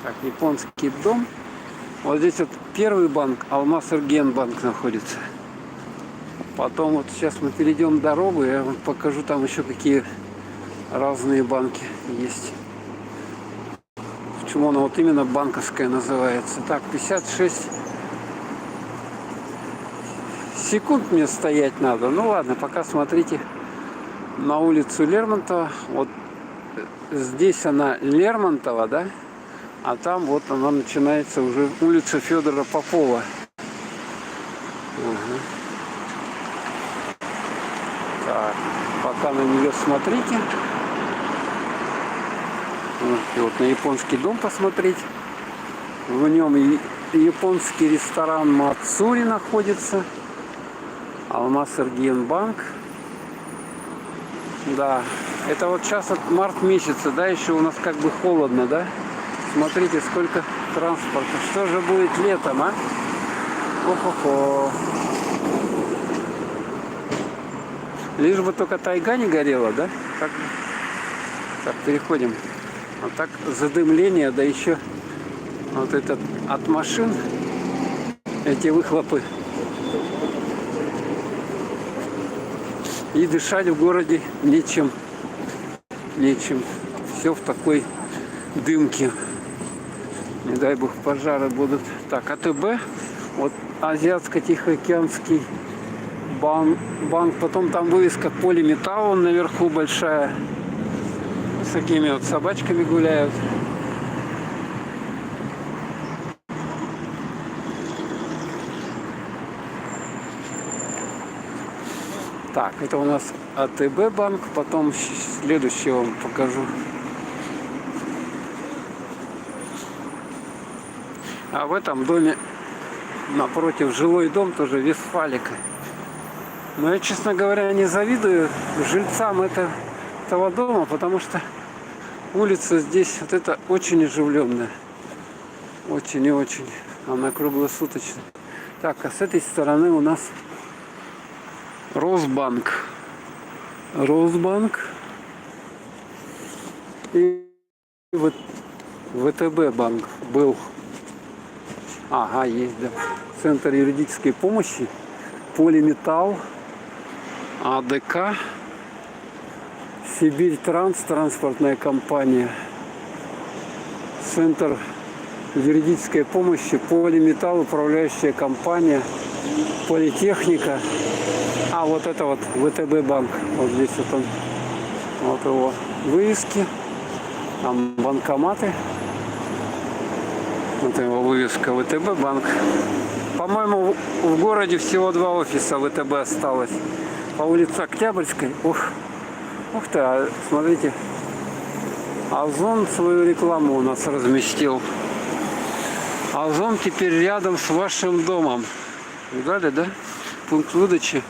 Так, японский дом. Вот здесь вот первый банк, Алмаз-Эргенбанк находится. Потом вот сейчас мы перейдем дорогу, я вам покажу, там еще какие разные банки есть. Почему она вот именно банковская называется. Так, 56 секунд мне стоять надо. Ну ладно, пока смотрите на улицу Лермонтова. Вот здесь она Лермонтова, да? А там вот она начинается уже улица Федора Попова. Так, пока на нее смотрите. И вот на японский дом посмотреть. В нем японский ресторан Мацури находится. Алмаз-Эргенбанк. Да, это вот сейчас от март месяца, да, еще у нас как бы холодно, да? Смотрите, сколько транспорта. Что же будет летом, а? Ох-охо. Лишь бы только тайга не горела, да? Так, переходим. Вот так задымление, да еще вот этот от машин, эти выхлопы. И дышать в городе нечем. Все в такой дымке. Не дай бог пожары будут. Так, АТБ. Вот Азиатско-Тихоокеанский банк. Потом там вывеска Полиметалл вон наверху большая. С такими вот собачками гуляют. Так, это у нас АТБ банк. Потом следующий вам покажу. А в этом доме напротив жилой дом, тоже Вестфалика. Но я, честно говоря, не завидую жильцам этого дома, потому что улица здесь вот это очень оживленная. Очень и очень. Она круглосуточная. Так, а с этой стороны у нас Росбанк. Росбанк. И вот ВТБ банк был. Ага, есть, да. Центр юридической помощи. Полиметалл. АДК. Сибирь Транс, транспортная компания. Центр юридической помощи. Полиметалл, управляющая компания. Политехника. А вот это вот ВТБ банк. Вот здесь вот он. Вот его вывески. Там банкоматы. Вот его вывеска ВТБ банк. По-моему, в городе всего 2 офиса ВТБ осталось. По улице Октябрьской. Ух ты, а смотрите. Озон свою рекламу у нас разместил. Озон теперь рядом с вашим домом. Видали, да? Пункт выдачи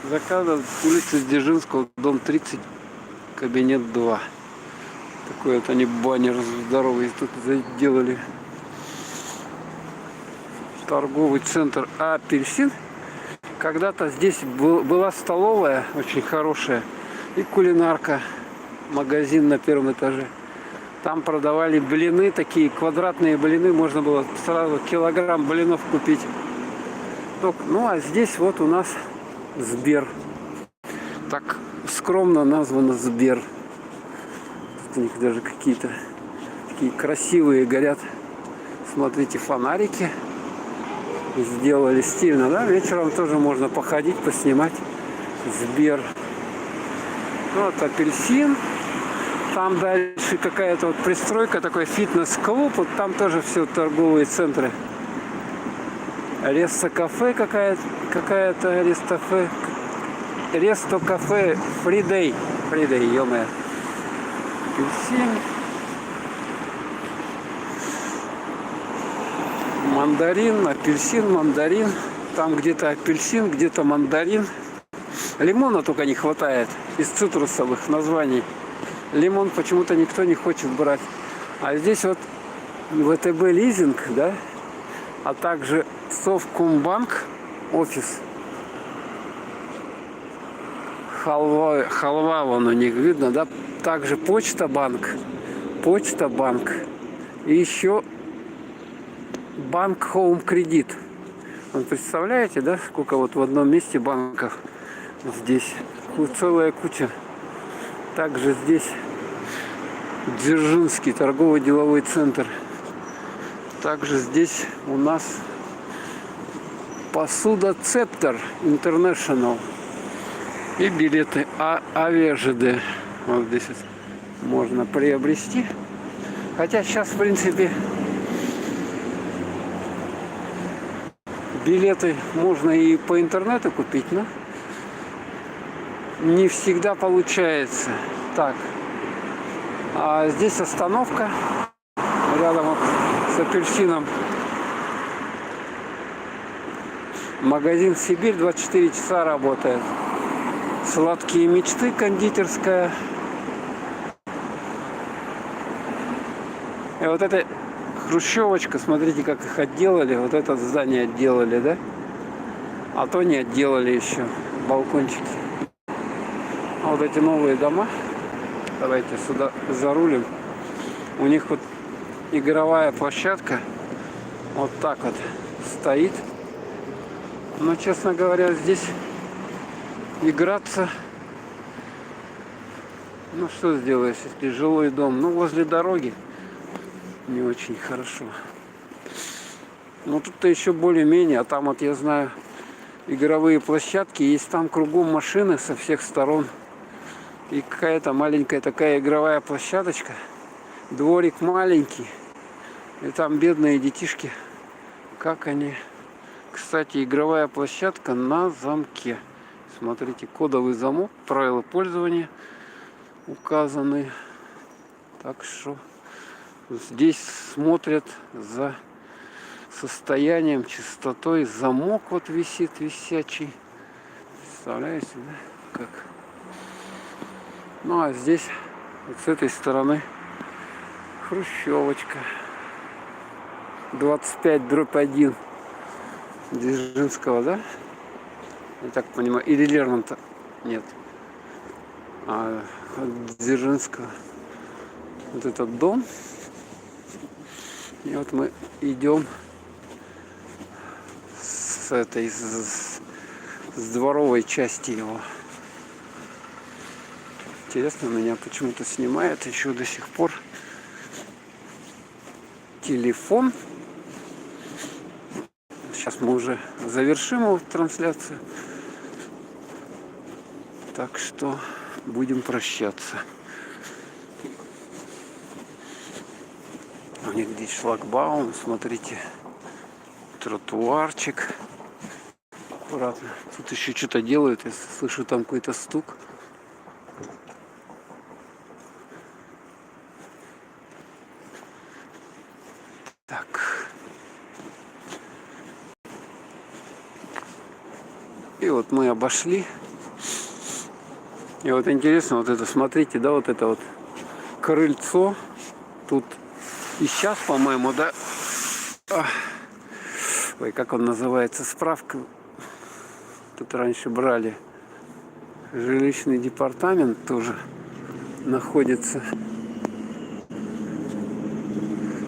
заказов, улица Дзержинского, дом 30, кабинет 2. Такой вот они баннер здоровый тут сделали. Торговый центр Апельсин. Когда-то здесь была столовая очень хорошая и кулинарка. Магазин на 1-м этаже. Там продавали блины, такие квадратные блины. Можно было сразу килограмм блинов купить. Ну а здесь вот у нас Сбер. Так скромно названо Сбер. Тут у них даже какие-то такие красивые горят. Смотрите, фонарики. Сделали стильно, да? Вечером тоже можно походить, поснимать. Сбер. Вот Апельсин. Там дальше какая-то вот пристройка, такой фитнес-клуб. Вот там тоже все торговые центры. Ресто-кафе какая-то ресто-кафе. Ресто-кафе Фридей. Фридей, ё-моё. Апельсин. Мандарин, апельсин, мандарин. Там где-то апельсин, где-то мандарин. Лимона только не хватает из цитрусовых названий. Лимон почему-то никто не хочет брать. А здесь вот ВТБ лизинг, да? А также Совкомбанк офис. Халва вон у них видно, да? Также Почта банк. Почта банк. И еще Банк Хоум Кредит. Вы представляете, да, сколько вот в одном месте банков здесь? Целая куча. Также здесь Дзержинский торгово-деловой центр. Также здесь у нас Посуда Цептор Интернешнл. И билеты Авиа-ЖД. Вот здесь можно приобрести. Хотя сейчас, в принципе, билеты можно и по интернету купить, но не всегда получается. Так, а здесь остановка рядом вот с Апельсином. Магазин Сибирь 24 часа работает. Сладкие мечты, кондитерская. И вот эта хрущевочка, смотрите, как их отделали. Вот это здание отделали, да? А то не отделали еще. Балкончики. А вот эти новые дома. Давайте сюда зарулим. У них вот игровая площадка. Вот так вот стоит. Но, честно говоря, здесь играться... Ну, что сделаешь, если жилой дом? Ну, возле дороги не очень хорошо. Ну, тут-то еще более-менее. А там вот, я знаю, игровые площадки. Есть там кругом машины со всех сторон. И какая-то маленькая такая игровая площадочка. Дворик маленький. И там бедные детишки. Как они... Кстати, игровая площадка на замке. Смотрите, кодовый замок, правила пользования указаны. Так что здесь смотрят за состоянием, чистотой. Замок вот висит, висячий. Представляете, да? Как? Ну а здесь, вот с этой стороны, хрущевочка. 25/1 Дзержинского, да? Я так понимаю. Или Лермонтова. Нет. А Дзержинского. Вот этот дом. И вот мы идем с этой, с дворовой части его. Интересно, меня почему-то снимает еще до сих пор телефон. Сейчас мы уже завершим его трансляцию. Так что будем прощаться. У них здесь шлагбаум, смотрите, тротуарчик. Аккуратно. Тут еще что-то делают, я слышу там какой-то стук. Так. И вот мы обошли. И вот интересно, вот это, смотрите, да, вот это вот крыльцо. Тут и сейчас, по-моему, да. Ой, как он называется? Справка. Тут раньше брали. Жилищный департамент тоже находится.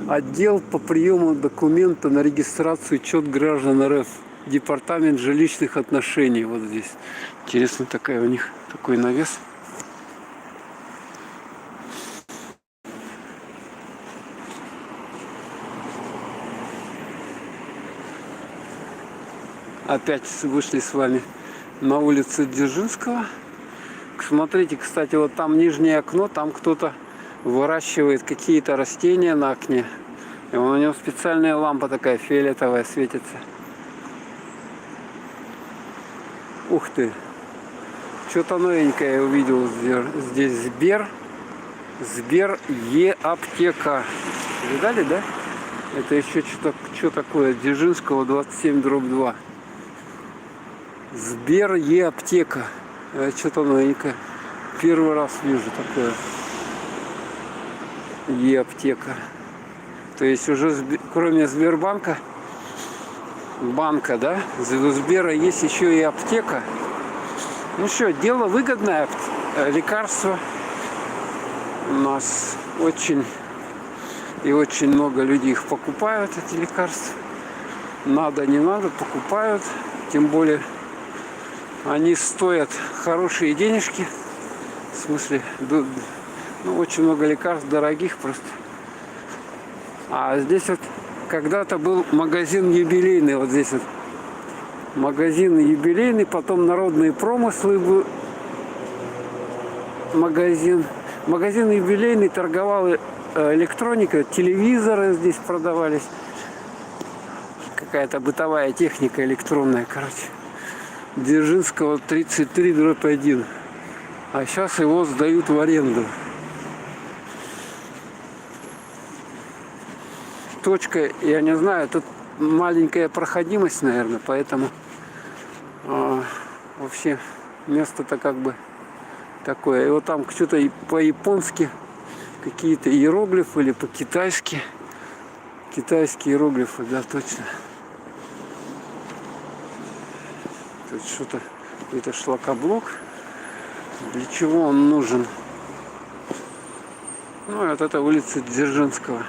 Отдел по приему документа на регистрацию учет граждан РФ. Департамент жилищных отношений. Вот здесь. Интересно, такая у них такой навес. Опять вышли с вами на улицу Дзержинского. Смотрите, кстати, вот там нижнее окно, там кто-то выращивает какие-то растения на окне. И у него специальная лампа такая фиолетовая светится. Ух ты! Что-то новенькое я увидел здесь. Сбер Е-аптека. Видали, да? Это еще что такое? Дзержинского 27/2. Сбер Е-аптека. Что-то новенькое. Первый раз вижу такое. Е-аптека. То есть уже кроме Сбербанка, банка, да, у Сбера есть еще и аптека. Ну что, дело выгодное. Лекарства у нас очень много людей их покупают, эти лекарства. Надо, не надо, покупают. Тем более они стоят хорошие денежки. В смысле, ну, очень много лекарств дорогих просто. А здесь вот когда-то был магазин юбилейный. Вот здесь вот магазин юбилейный, потом народные промыслы был магазин. Магазин юбилейный торговал электроникой, телевизоры здесь продавались. Какая-то бытовая техника электронная, короче. Дзержинского 33/1. А сейчас его сдают в аренду. Точка, я не знаю, тут маленькая проходимость, наверное, поэтому вообще место-то как бы такое. И вот там что-то по-японски, какие-то иероглифы или по-китайски. Китайские иероглифы, да, точно. Тут что-то, какой-то шлакоблок. Для чего он нужен? Ну, вот это улица Дзержинского.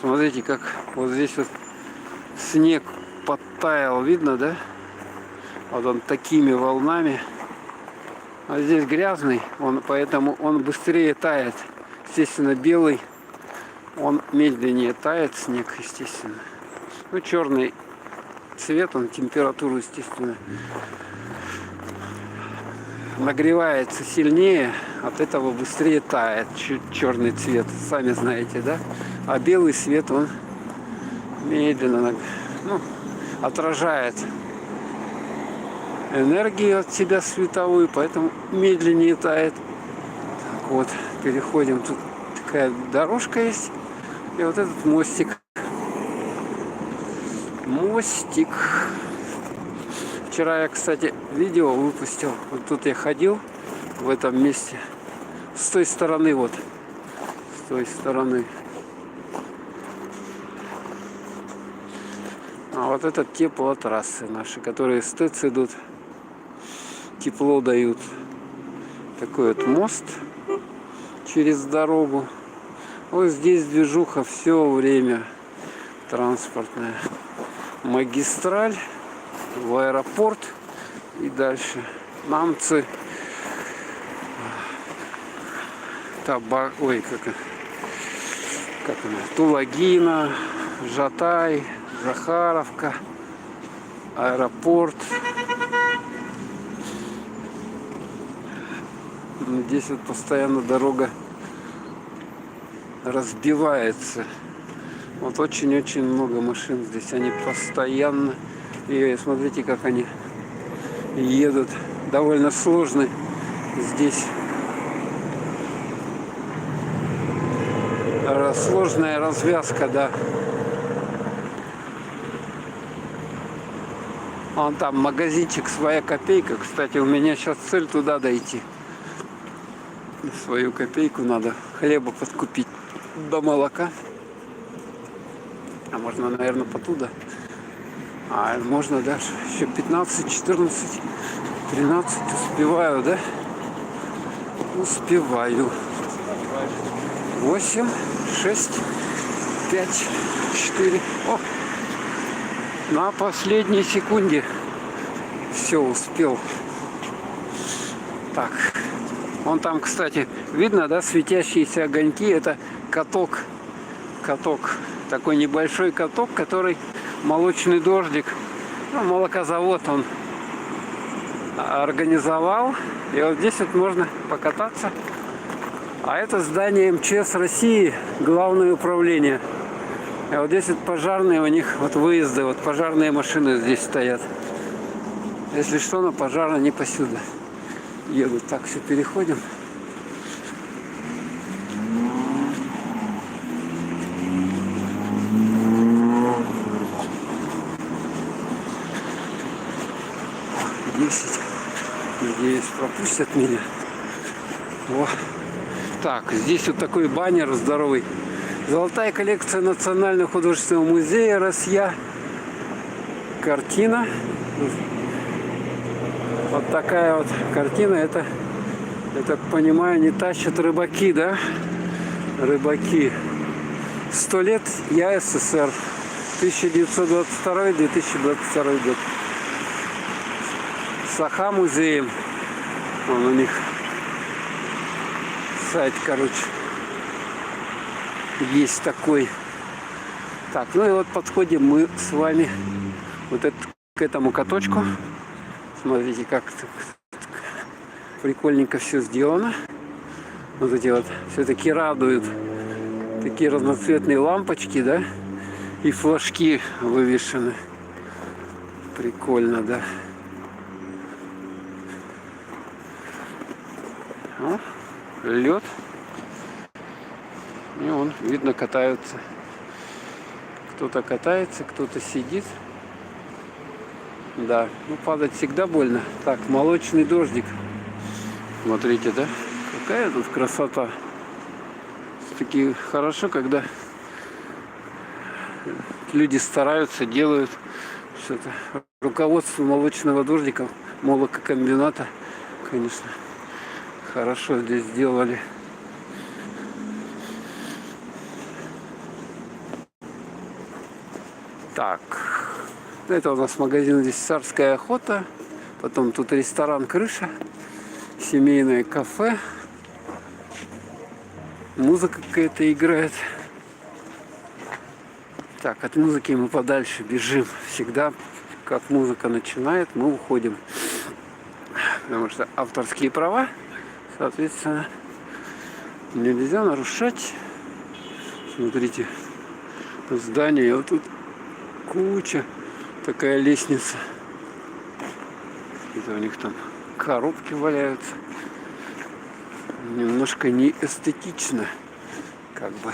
Смотрите, как вот здесь вот снег подтаял, видно, да? Вот он такими волнами. А здесь грязный, поэтому он быстрее тает. Естественно, белый, он медленнее тает, снег, естественно. Ну, черный цвет, он температуру, естественно, нагревается сильнее, от этого быстрее тает черный цвет, сами знаете, да? А белый свет, он медленно, ну, отражает энергию от себя световую, поэтому медленнее тает. Так вот, переходим, тут такая дорожка есть, и вот этот мостик. Мостик. Вчера я, кстати, видео выпустил. Вот тут я ходил в этом месте. С той стороны вот. С той стороны. А вот это теплотрассы наши, которые с ТЭЦ идут. Тепло дают. Такой вот мост через дорогу. Вот здесь движуха все время транспортная. Магистраль в аэропорт и дальше Намцы, ой, как она, Тулагина, Жатай, Захаровка, аэропорт. Здесь вот постоянно дорога разбивается. Вот очень-очень много машин здесь, они постоянно. И смотрите, как они едут. Довольно сложно здесь. Сложная развязка, да. Вон там магазинчик «Своя копейка». Кстати, у меня сейчас цель туда дойти. Свою копейку надо хлеба подкупить до молока. А можно, наверное, потуда. А можно дальше. Еще 15, 14, 13 успеваю, да? Успеваю. 8, 6, 5, 4. О! На последней секунде все успел. Так. Вон там, кстати, видно, да, светящиеся огоньки. Это каток. Каток. Такой небольшой каток, который молочный дождик. Ну, молокозавод он организовал. И вот здесь вот можно покататься. А это здание МЧС России, главное управление. И вот здесь вот пожарные, у них вот выезды, вот пожарные машины здесь стоят. Если что, на пожар они посюда едут. Так, все, переходим. Надеюсь, пропустят меня. О. Так, здесь вот такой баннер здоровый. Золотая коллекция Национального художественного музея Россия. Картина. Вот такая вот картина. Это, я так понимаю, не тащат рыбаки, да? Рыбаки. 100 лет я СССР. 1922-2022 год. Саха музеем. Вон у них сайт, короче, есть такой. Так, ну и вот подходим мы с вами вот к этому каточку. Смотрите, как прикольненько все сделано. Вот эти вот все-таки радуют. Такие разноцветные лампочки, да? И флажки вывешены. Прикольно, да? О, лед. И он, видно, катаются. Кто-то катается, кто-то сидит. Да, ну падать всегда больно. Так, молочный дождик. Смотрите, да? Какая тут красота. Таки хорошо, когда люди стараются, делают что-то. Руководство молочного дождика, молококомбината, конечно, хорошо здесь сделали. Так, это у нас магазин здесь «Царская охота». Потом тут ресторан «Крыша», семейное кафе. Музыка какая-то играет. Так, от музыки мы подальше бежим. Всегда как музыка начинает, мы уходим. Потому что авторские права, соответственно, нельзя нарушать. Смотрите, здание, вот тут куча, такая лестница. Это у них там коробки валяются. Немножко не эстетично, как бы.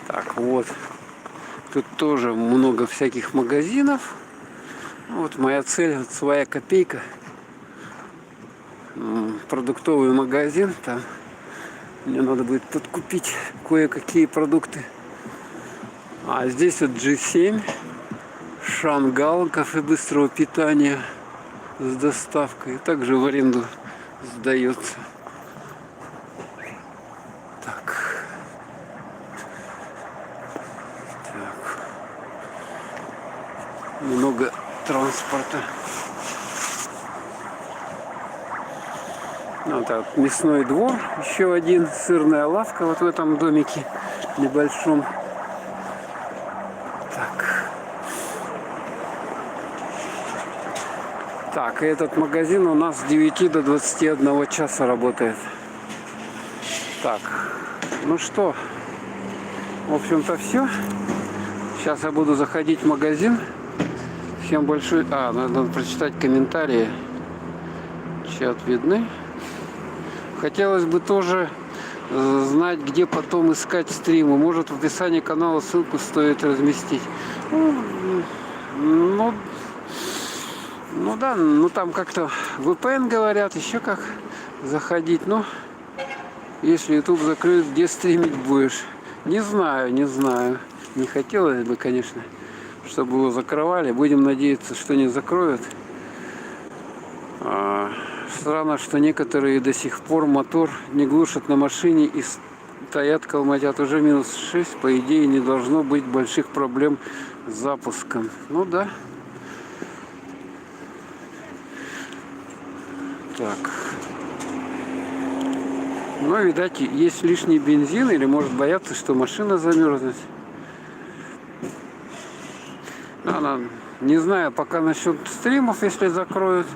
Так, вот. Тут тоже много всяких магазинов. Вот моя цель, вот своя копейка. Продуктовый магазин. Там мне надо будет подкупить кое-какие продукты. А здесь вот G7, Шангал, кафе быстрого питания с доставкой. Также в аренду сдается. Так. Много транспорта. Вот так, мясной двор, еще один, сырная лавка вот в этом домике небольшом. Так, и этот магазин у нас с 9 до 21 часа работает. Так, ну что, в общем-то все. Сейчас я буду заходить в магазин. Всем большой... надо прочитать комментарии. Чат видны. Хотелось бы тоже знать, где потом искать стримы. Может, в описании канала ссылку стоит разместить. Ну да, ну там как-то VPN говорят, еще как заходить. Ну, если YouTube закрыт, где стримить будешь? Не знаю. Не хотелось бы, конечно, чтобы его закрывали. Будем надеяться, что не закроют. Странно, что некоторые до сих пор мотор не глушат на машине и стоят, калматят. Уже -6, по идее, не должно быть больших проблем с запуском. Ну да. Так. Ну, видать, есть лишний бензин, или может бояться, что машина замерзнет. Не знаю пока насчет стримов, если закроют.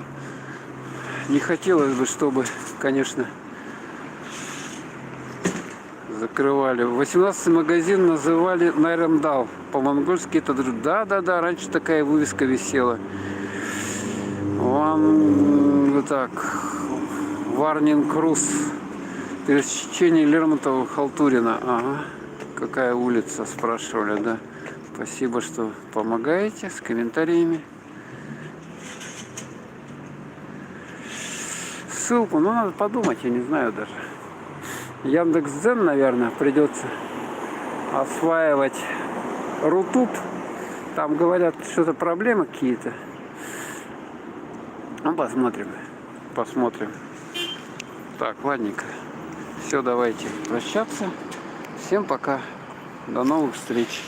Не хотелось бы, чтобы, конечно, закрывали. 18-й магазин называли Найрамдал. По-монгольски это... Да, раньше такая вывеска висела. Вот так. Варнинг Рус. Пересечение Лермонтова, Халтурина. Ага. Какая улица, спрашивали, да. Спасибо, что помогаете с комментариями. Ссылку, ну надо подумать, я не знаю даже. Яндекс.Дзен, наверное, придется осваивать. Рутуб. Там говорят, что-то проблемы какие-то. Ну, посмотрим. Так, ладненько. Все, давайте прощаться. Всем пока. До новых встреч.